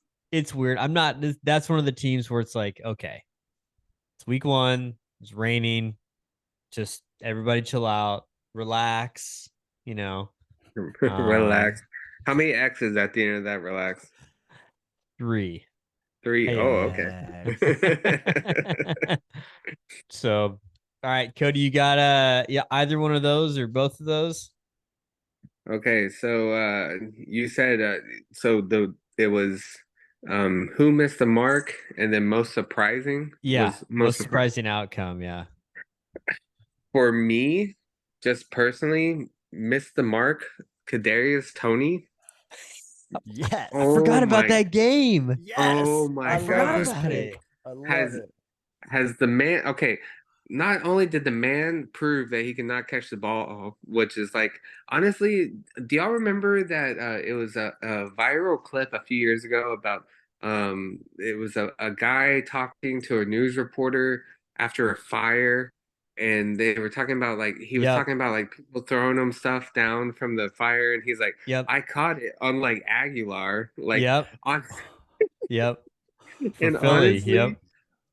weird. I'm not. That's one of the teams where it's like, okay, it's week 1. It's raining. Just everybody chill out, relax. You know. Relax. Um, How many X's at the end of that? Relax. 3. 3. Hey. Oh, Relax. okay. So, all right, Cody, you got yeah, either one of those or both of those? Okay, so you said so it was who missed the mark and then most surprising Yeah, was most most surprising surprising outcome. Yeah. for me, just personally, missed the mark. Kadarius Tony. I Yes. Oh forgot about my, that game. oh Yes. my I I love forgot this God. about pick. it. I love Has it. has the man okay, not only did the man prove that he cannot catch the ball, which is like honestly, do y'all remember that it was a viral clip a few years ago about it was a guy talking to a news reporter after a fire and they were talking about like he was Yep. talking about like people throwing him stuff down from the fire and he's like Yep. I caught it on like Aguilar like Yep. on Yep. For and Philly. Yep.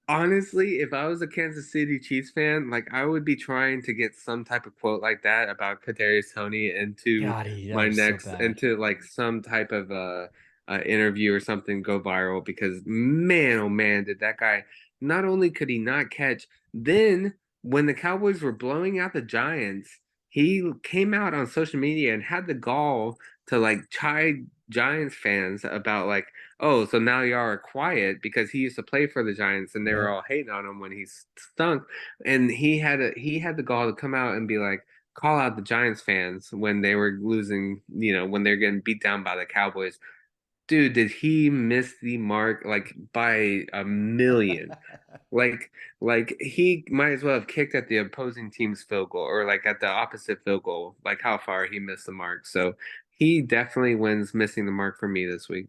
honestly, if I was a Kansas City Chiefs fan, like I would be trying to get some type of quote like that about Kadarius Toney into God, that my was so next bad. into like some type of interview or something go viral because man, oh man, did that guy not only could he not catch, then when the Cowboys were blowing out the Giants, he came out on social media and had the gall to like chide Giants fans about like oh, so now y'all are quiet because he used to play for the Giants and they were Yep. all hating on him when he stunk. And he had the gall to come out and be like, call out the Giants fans when they were losing, when they're getting beat down by the Cowboys. Dude, did he miss the mark like by a million? Like, like he might as well have kicked at the opposing team's field goal or like at the opposite field goal, like how far he missed the mark. So he definitely wins missing the mark for me this week.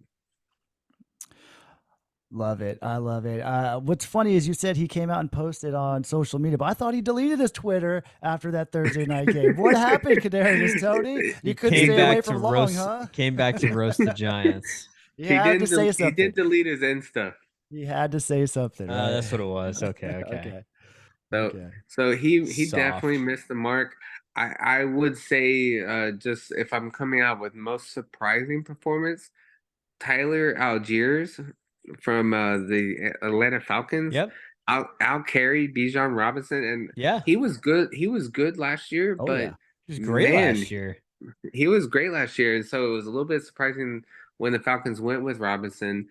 Love it. I love it. What's funny is you said he came out and posted on social media, but I thought he deleted his Twitter after that Thursday night game. What happened, Kadarius Tony? He You couldn't came stay away back to from long, roast. huh? Came back to roast the Giants. He had to say He something. did delete his Insta. He had to say something, right? That's what it was. Okay. Okay. So Okay. he definitely Soft. missed the mark. I would say just if I'm coming out with most surprising performance, Tyler Algiers from the Atlanta Falcons Yep. out carried Bijan Robinson, and Yeah. he was good. He was good last year, Oh but yeah. He was great man, last year. he was great last year, and so it was a little bit surprising when the Falcons went with Robinson.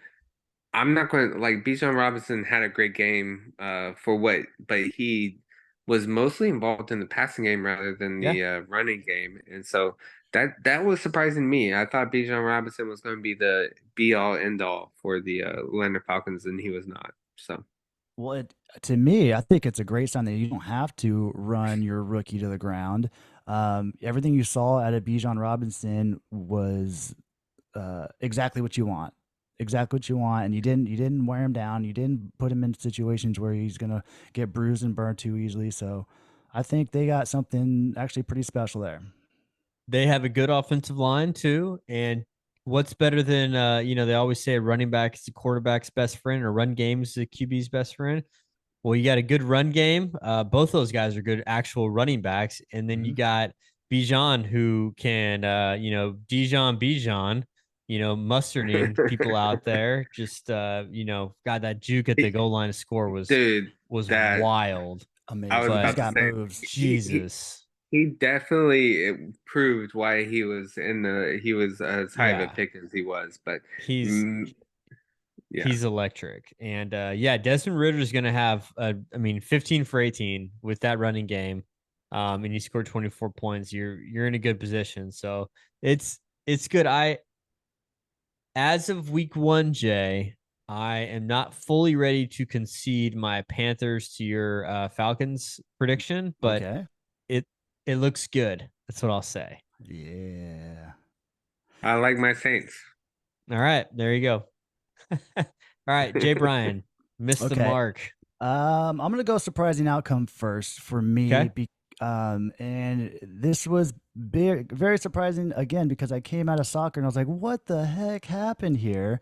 I'm not going to like Bijan Robinson had a great game for what, but he was mostly involved in the passing game rather than Yeah. the running game, and so that was surprising me. I thought Bijan Robinson was going to be the be all end all for the Atlanta Falcons, and he was not. So Well, to me, I think it's a great sign that you don't have to run your rookie to the ground. Everything you saw out of Bijan Robinson was exactly what you want. Exactly what you want, and you didn't wear him down. You didn't put him in situations where he's gonna get bruised and burned too easily. So, I think they got something actually pretty special there. They have a good offensive line too. And what's better than they always say a running back is the quarterback's best friend, or run game is the QB's best friend. Well, you got a good run game. Both those guys are good actual running backs. And then you Mhm. got Bijan who can Bijan, mustarding people out there. Just God, that juke at the goal line to score was dude, was that wild. I was Amazing. He's But about to got say moves. Jesus. he definitely proved why he was as high of a Yeah. pick as he was, but He's mm, yeah. he's electric. And yeah, Desmond Ritter is going to have 15 for 18 with that running game. And you scored 24 points. You're in a good position. So it's good. As of week 1, Jay, I am not fully ready to concede my Panthers to your Falcons prediction, but Okay. it it looks good. That's what I'll say. Yeah. I like my Saints. All right, there you go. All right, Jay Bryan missed the Okay. mark. I'm gonna go surprising outcome first for me. Okay. And this was big, very surprising again because I came out of soccer and I was like, "What the heck happened here?"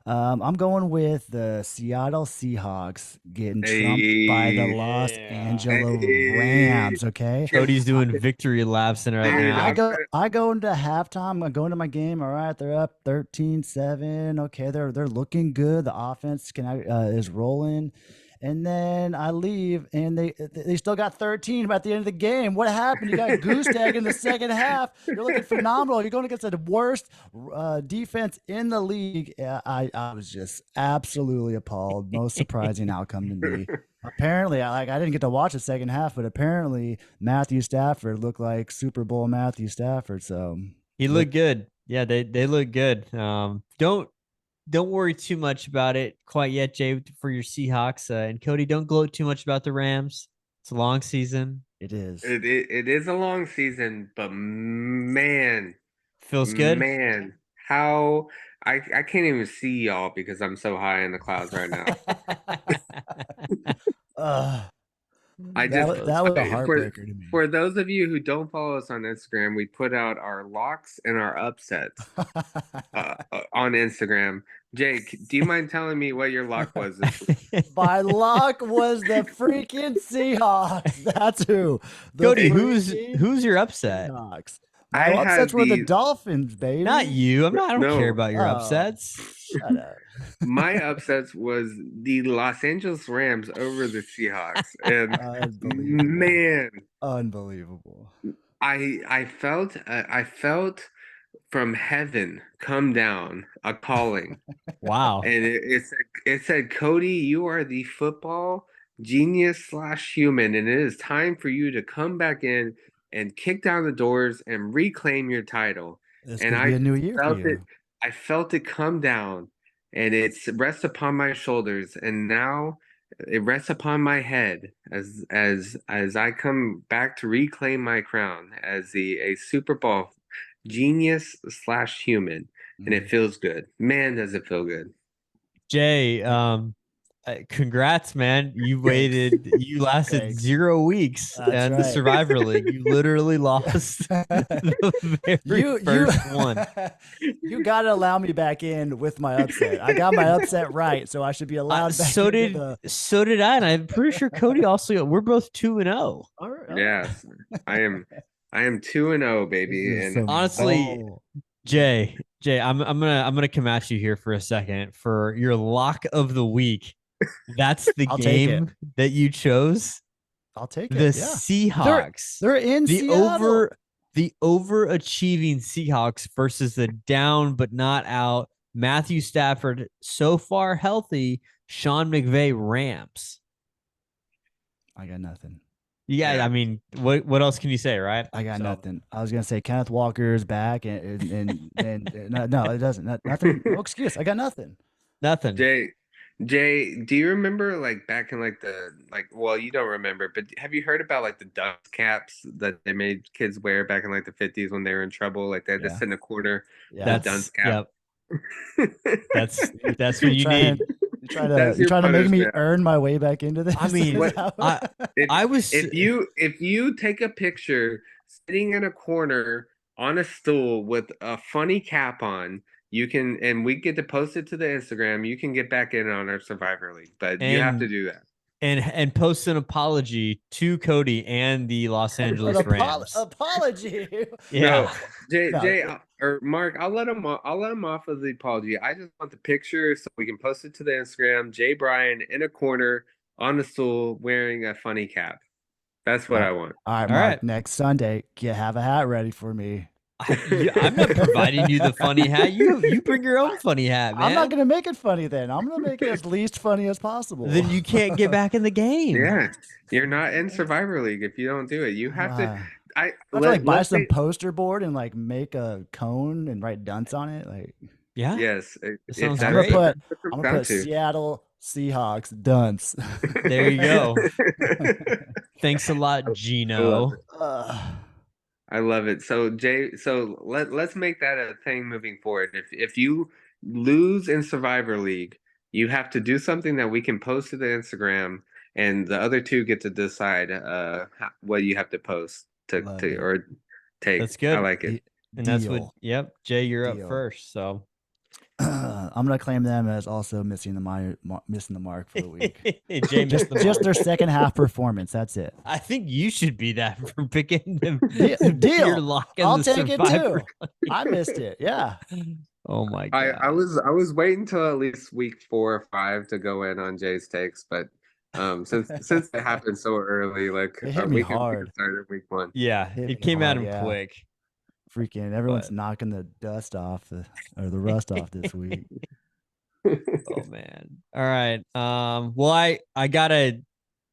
I'm going with the Seattle Seahawks getting trumped by the Los Yeah. Angeles Hey, Rams. Okay, Cody's doing victory laps in right dude, I now. go I go into halftime. I go into my game. All right, they're up 13-7. Okay, they're looking good. The offense is rolling. And then I leave, and they still got 13 at the end of the game. What happened? You got goose tag in the second half. You're looking phenomenal. You're going against the worst defense in the league. I was just absolutely appalled. Most surprising outcome to me. Apparently, I didn't get to watch the second half, but apparently Matthew Stafford looked like Super Bowl Matthew Stafford. So He look, looked good. Yeah, they look good. Don't worry too much about it quite yet, Jay, for your Seahawks. And Cody, don't gloat too much about the Rams. It's a long season. it is. it is a long season, but Feels good. man, how I can't even see y'all because I'm so high in the clouds right now. Uh, I that just that was a for heartbreaker to me. for those of you who don't follow us on Instagram, we put out our locks and our upsets on Instagram. Jake, do you mind telling me what your lock was this week? My luck was the freaking Seahawks. That's who. The Cody, freaking who's your upset? Seahawks. My I upsets had were the the Dolphins, baby. Not you. I don't care no. about your Oh, upsets. shut up. My upsets was the Los Angeles Rams over the Seahawks, and Unbelievable. man, Unbelievable. I felt from heaven come down a calling. Wow. And it said, Cody, you are the football genius slash human, and it is time for you to come back in and kick down the doors and reclaim your title. This And could be a new year for you. I felt it come down, and it rests upon my shoulders, and now it rests upon my head as I come back to reclaim my crown as a Super Bowl genius slash human, and it feels good. Man, does it feel good. Jay, congrats, man. You lasted Thanks. 0 weeks That's in right. the Survivor League. You literally lost the very first one. You got to allow me back in with my upset. I got my upset right, so I should be allowed back So into did I, and I'm pretty sure Cody also. We're both 2-0. All right. Yes, I am 2-0, baby. This is And some honestly, bull. Jay, I'm gonna come at you here for a second for your lock of the week. That's the I'll take game that you chose. I'll take The it. Yeah. Seahawks. They're in Seattle. The overachieving Seahawks versus the down but not out Matthew Stafford, so far healthy, Sean McVay Rams. I got nothing. Yeah, I mean, what else can you say, right? I got nothing. I was gonna say Kenneth Walker is back, and no, it doesn't. Nothing. No excuse. I got nothing. Nothing. Jay, do you remember like back in well, you don't remember, but have you heard about like the dunce caps that they made kids wear back in like the 50s when they were in trouble? Like they had to sit in a corner. Yeah. Dunce cap. Yep. That's what you need. You're trying to make me earn my way back into this. I mean, if you take a picture sitting in a corner on a stool with a funny cap on, you can, and we get to post it to the Instagram. You can get back in on our Survivor League, but you have to do that and post an apology to Cody and the Los Angeles Rams. Apology. Yeah, no, Jay, or Mark, I'll let him off of the apology. I just want the picture so we can post it to the Instagram. Jay Bryan in a corner on a stool wearing a funny cap. That's what I want. All right, Mark. Next Sunday, have a hat ready for me. I'm not providing you the funny hat. You bring your own funny hat, man. I'm not gonna make it funny then. I'm gonna make it as least funny as possible. Then you can't get back in the game. Yeah, you're not in Survivor League if you don't do it. You have to. I have to buy some poster board and like make a cone and write dunce on it. Like, yeah, yes, I'm gonna put Seattle Seahawks dunce. There you go. Thanks a lot, Gino. I love it. So Jay, let's make that a thing moving forward. If you lose in Survivor League, you have to do something that we can post to the Instagram, and the other two get to decide what you have to post or take. That's good. I like it. And that's what. Yep, Jay, you're up first. So I'm gonna claim them as also missing the mark for the week. Jay just their second half performance. That's it. I think you should be that for picking them. Deal. I'll take it too. I missed it. Yeah. Oh my god. I was waiting till at least week 4 or 5 to go in on Jay's takes, but since it happened so early, like it hit me hard. Started week 1. Yeah, it came at him quick. Freaking everyone's knocking the dust off the rust off this week. Oh man. All right. Well, I gotta.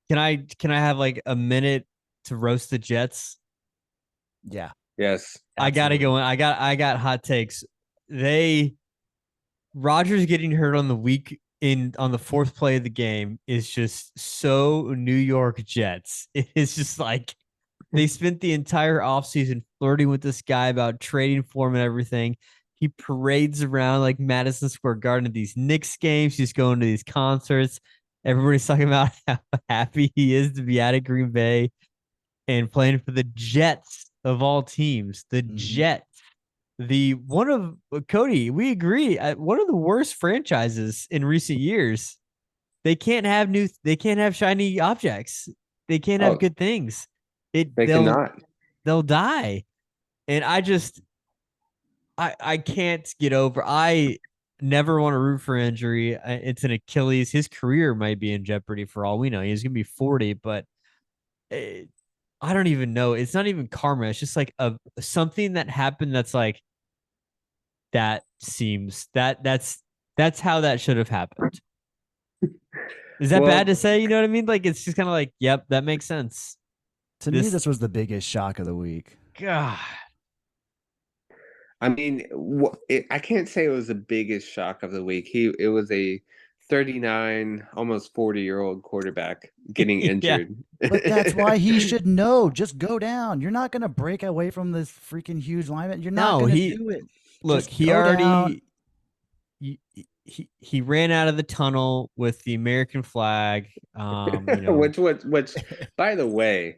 Can I have like a minute to roast the Jets? Yeah. Yes. Absolutely. I gotta go in. I got hot takes. Rodgers getting hurt on the fourth play of the game is just so New York Jets. It is just like they spent the entire offseason flirting with this guy about trading for him and everything. He parades around like Madison Square Garden at these Knicks games. He's going to these concerts. Everybody's talking about how happy he is to be out of Green Bay and playing for the Jets of all teams. The Jets. Cody, we agree, one of the worst franchises in recent years. They can't have shiny objects. They can't have good things. They'll die. And I can't get over. I never want to root for injury. It's an Achilles. His career might be in jeopardy for all we know. He's going to be 40, but I don't even know. It's not even karma. It's just like something that happened that's like, that seems that's how that should have happened. Is that bad to say? You know what I mean? Like, it's just kind of like, yep, that makes sense. To me, this was the biggest shock of the week. God. I mean, I can't say it was the biggest shock of the week. It was a 39, almost 40-year-old quarterback getting Yeah. injured. But that's why he should know. Just go down. You're not going to break away from this freaking huge lineman. You're not No, going to do it. look, Just he go already down. he ran out of the tunnel with the American flag. Which, by the way,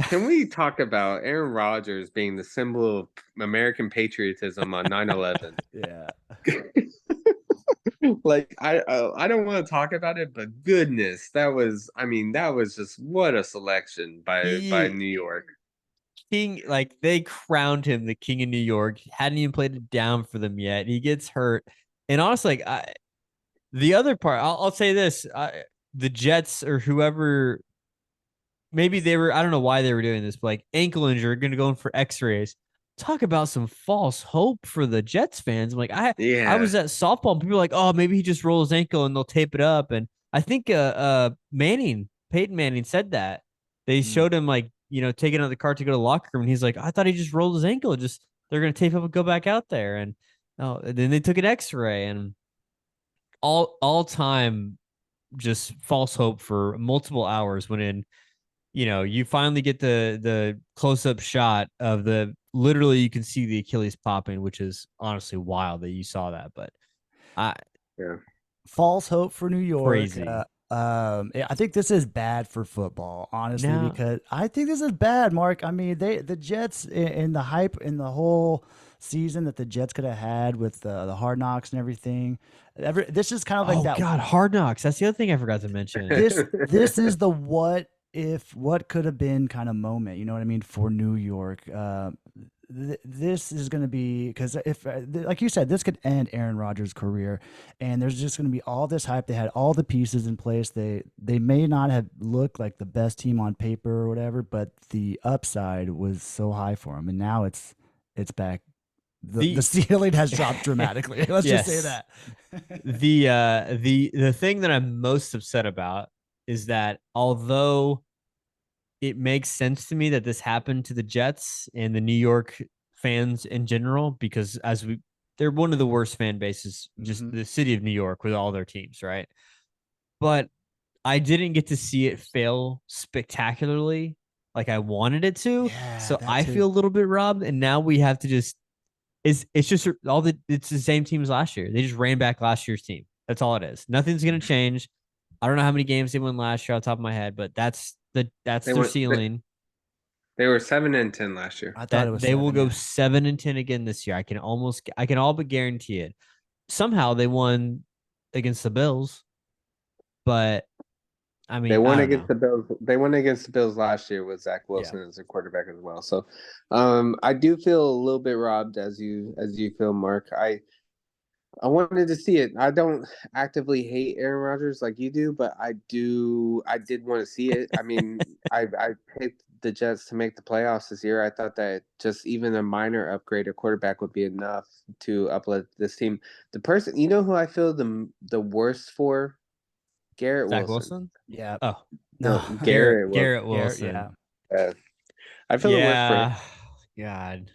can we talk about Aaron Rodgers being the symbol of American patriotism on 9/11? Yeah. Like, I don't want to talk about it, but goodness, that was just what a selection by New York. King, like, they crowned him the king of New York. He hadn't even played it down for them yet. He gets hurt, and honestly, like, the other part, I'll say this: the Jets or whoever, maybe they were, I don't know why they were doing this, but like ankle injury, going to go in for X-rays. Talk about some false hope for the Jets fans. I'm like, I Yeah. was at softball, and people were like, oh, maybe he just rolled his ankle and they'll tape it up. And I think Peyton Manning said that. They showed him, like, taking out the car to go to the locker room, and he's like, I thought he just rolled his ankle. Just they're gonna tape up and go back out there. And then they took an X-ray, and all time just false hope for multiple hours when in you finally get the close-up shot of the, literally you can see the Achilles popping, which is honestly wild that you saw that. But Yeah. False hope for New York. Crazy. I think this is bad for football, honestly, No. because I think this is bad, Mark. I mean, the Jets in the hype in the whole season that the Jets could have had with the Hard Knocks and everything. This is kind of like that. God, Hard Knocks. That's the other thing I forgot to mention. This is the what could have been kind of moment. You know what I mean, for New York. This is going to be, because if, like you said, this could end Aaron Rodgers' career, and there's just going to be all this hype. They had all the pieces in place. They may not have looked like the best team on paper or whatever, but the upside was so high for them, and now it's back. The ceiling has dropped dramatically. Let's just say that. The thing that I'm most upset about is that, although it makes sense to me that this happened to the Jets and the New York fans in general, because they're one of the worst fan bases, just the city of New York, with all their teams, right? But I didn't get to see it fail spectacularly like I wanted it to. Yeah, so I feel a little bit robbed. And now we have to just, it's just it's the same team as last year. They just ran back last year's team. That's all it is. Nothing's going to change. I don't know how many games they won last year off the top of my head, but that's their ceiling. They were 7-10 last year. I thought it was they will go 7. 7-10 again this year. I can all but guarantee it. Somehow they won against the Bills, but I mean, they won against the Bills. They won against the Bills last year with Zach Wilson as a quarterback as well. So, I do feel a little bit robbed, as you feel, Mark. I wanted to see it. I don't actively hate Aaron Rodgers like you do, but I did want to see it. I mean, I picked the Jets to make the playoffs this year. I thought that just even a minor upgrade at quarterback would be enough to uplift this team. The person, who I feel the worst for? Garrett Zach Wilson. Yeah. Oh no, Garrett Wilson. Yeah. I feel the worst for him. God.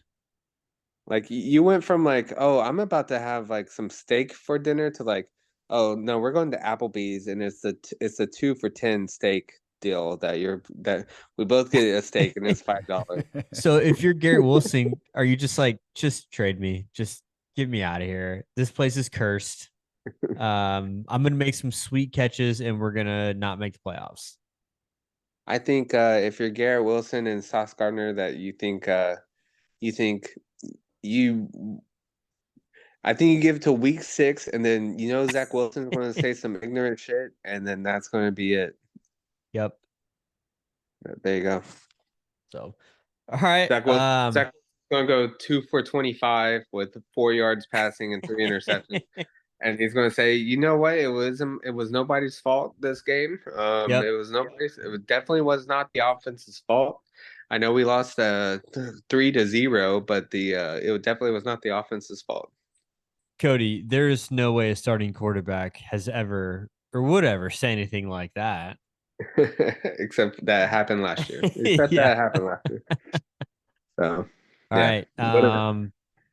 Like, you went from like, oh, I'm about to have like some steak for dinner, to like, oh no, we're going to Applebee's, and it's a 2 for $10 steak deal that we both get a steak, and it's $5. So if you're Garrett Wilson, are you just like, just trade me, just get me out of here? This place is cursed. I'm gonna make some sweet catches, and we're gonna not make the playoffs. I think if you're Garrett Wilson and Sauce Gardner, that you think I think you give it to week 6, and then Zach Wilson's going to say some ignorant shit, and then that's going to be it. Yep. There you go. So, all right. Zach Wilson's going to go 2 for 25 with 4 yards passing and 3 interceptions. And he's going to say, you know what? It was nobody's fault this game. Yep. It was nobody's. Definitely was not the offense's fault. I know we lost 3-0, but it definitely was not the offense's fault. Cody, there is no way a starting quarterback has ever or would ever say anything like that. Except that happened last year. Except Yeah. that happened last year. So All yeah, right.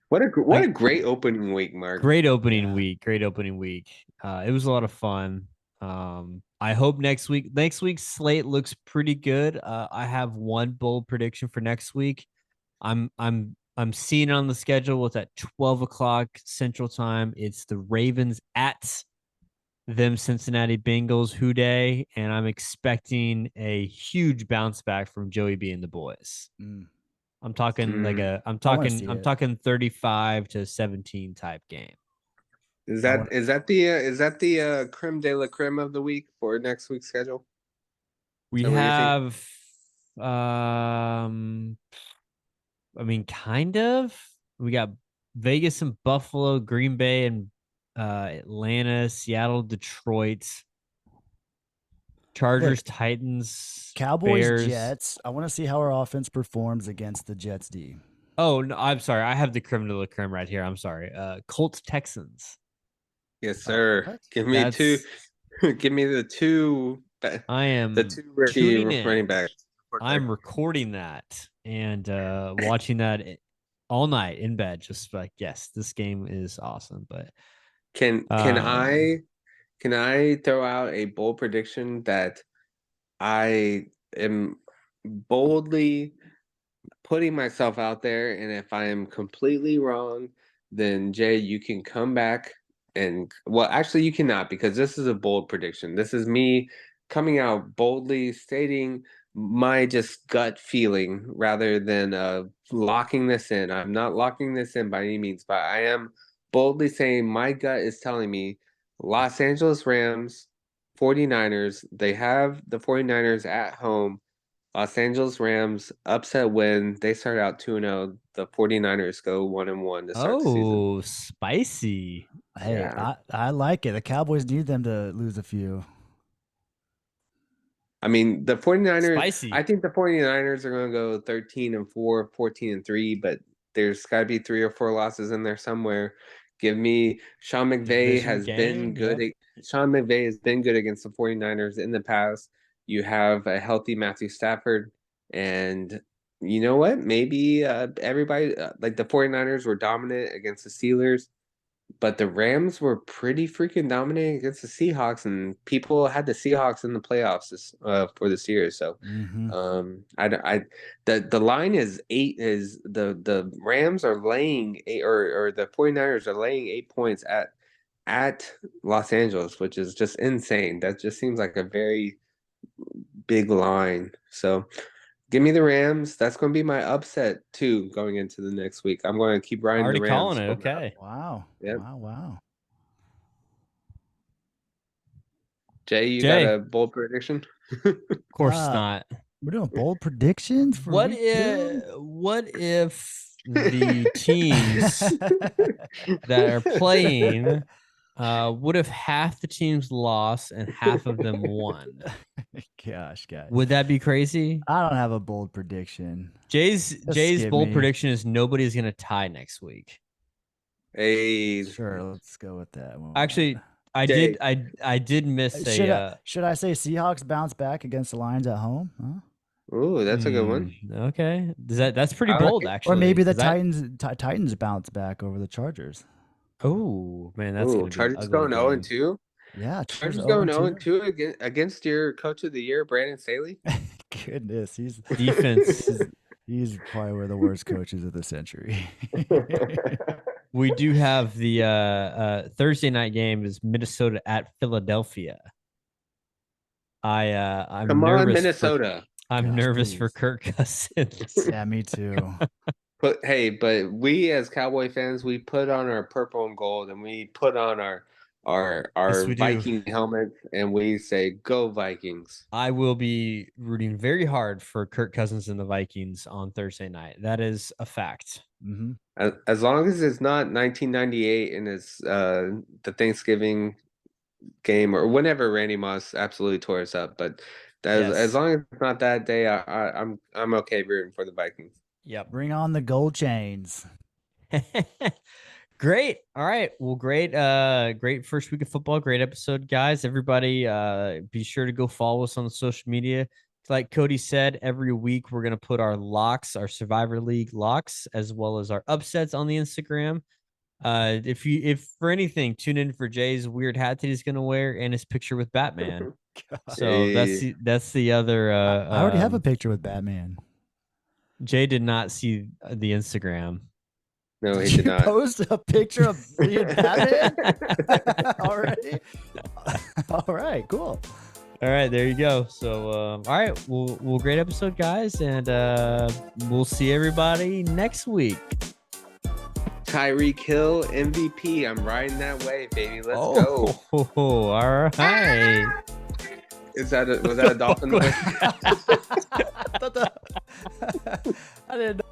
what a great opening week, Mark. Great opening Yeah. week. Great opening week. It was a lot of fun. I hope next week's slate looks pretty good. I have one bold prediction for next week. I'm seeing it on the schedule. It's at 12 o'clock Central Time. It's the Ravens at them Cincinnati Bengals Who Day, and I'm expecting a huge bounce back from Joey B and the boys. Mm. I'm talking like Mm. a I'm I want to talking see I'm it. talking 35-17 type game. Is I that want. is that the creme de la creme of the week for next week's schedule? Is We that what you think? have I mean kind of. We got Vegas and Buffalo, Green Bay and Atlanta, Seattle, Detroit, Look, Chargers, Titans, Cowboys, Bears. Jets. I want to see how our offense performs against the Jets D. Oh, no, I'm sorry. I have the creme de la creme right here. I'm sorry. Colts, Texans. Yes, Oh, sir. what? Give me two. That's Give me I the am two rookie tuning running in. backs. I'm recording that and watching that all night in bed. Just like, yes, this game is awesome. But Can can um, I can I throw out a bold prediction that I am boldly putting myself out there, and if I am completely wrong, then Jay, you can come back and well, actually, you cannot because this is a bold prediction. This is me coming out boldly stating my just gut feeling rather than locking this in. I'm not locking this in by any means, but I am boldly saying my gut is telling me Los Angeles Rams, 49ers, they have the 49ers at home. Los Angeles Rams upset win. They start out 2-0. The 49ers go 1-1 to start the season. oh, spicy. Hey, Yeah. I like it. The Cowboys need them to lose a few. I mean, the 49ers, I Spicy. think the 49ers are going to go 13-4, 14-3, but there's got to be 3 or 4 losses in there somewhere. Give me Sean McVay Division has been game. Yep. good. Sean McVay has been good against the 49ers in the past. You have a healthy Matthew Stafford. And you know what? Maybe everybody, like the 49ers were dominant against the Steelers. But the Rams were pretty freaking dominant against the Seahawks, and people had the Seahawks in the playoffs for this year. So, Mm-hmm. the line is 8. Is the Rams are laying 8, or the 49ers are laying 8 points at Los Angeles, which is just insane. That just seems like a very big line. So, give me the Rams. That's going to be my upset too going into the next week. I'm going to keep riding the Already calling Rams. it. Okay. Wow. Yep. Wow. Jay, you got Jay, a bold prediction? of course Uh, not. we're doing bold predictions for What week 2. if the teams that are playing what if half the teams lost and half of them won? Gosh, guys. Would that be crazy? I don't have a bold prediction. Jay's Just skip bold me. prediction is nobody's gonna tie next week. Hey, Sure, let's go with that one. Actually, Jay. I did miss Should I say Seahawks bounce back against the Lions at home? Huh? Ooh, that's a good one. Okay. That's pretty I like bold it. actually. Or maybe the 'Cause that Titans bounce back over the Chargers. oh man, that's Ooh, gonna be an Chargers ugly going game. 0-2. Yeah, Chargers Chargers 0 going 2. 0-2 against your coach of the year, Brandon Staley. Goodness, Defense. he's probably one of the worst coaches of the century. We do have the Thursday night game is Minnesota at Philadelphia. I'm Come on, nervous Minnesota. I'm Gosh, nervous for please. Kirk Cousins. Yeah, me too. But we as Cowboy fans, we put on our purple and gold, and we put on our our Yes, we do. Viking helmets, and we say "Go Vikings." I will be rooting very hard for Kirk Cousins and the Vikings on Thursday night. That is a fact. Mm-hmm. As long as it's not 1998 and it's the Thanksgiving game or whenever Randy Moss absolutely tore us up, but as long as it's not that day, I'm okay rooting for the Vikings. Yep. Bring on the gold chains. Great. All right. Well, great. Great first week of football. Great episode, guys. Everybody, be sure to go follow us on the social media. Like Cody said, every week we're gonna put our locks, our Survivor League locks, as well as our upsets on the Instagram. If for anything, tune in for Jay's weird hat that he's gonna wear and his picture with Batman. So that's the other. I already have a picture with Batman. Jay did not see the Instagram. No, he Did did you not. post a picture of me and Batman already? All right, cool. All right, there you go. So, all right, we'll great episode, guys, and we'll see everybody next week. Tyreek Hill MVP. I'm riding that way, baby. Let's go. All right. Was that a dolphin? I didn't know.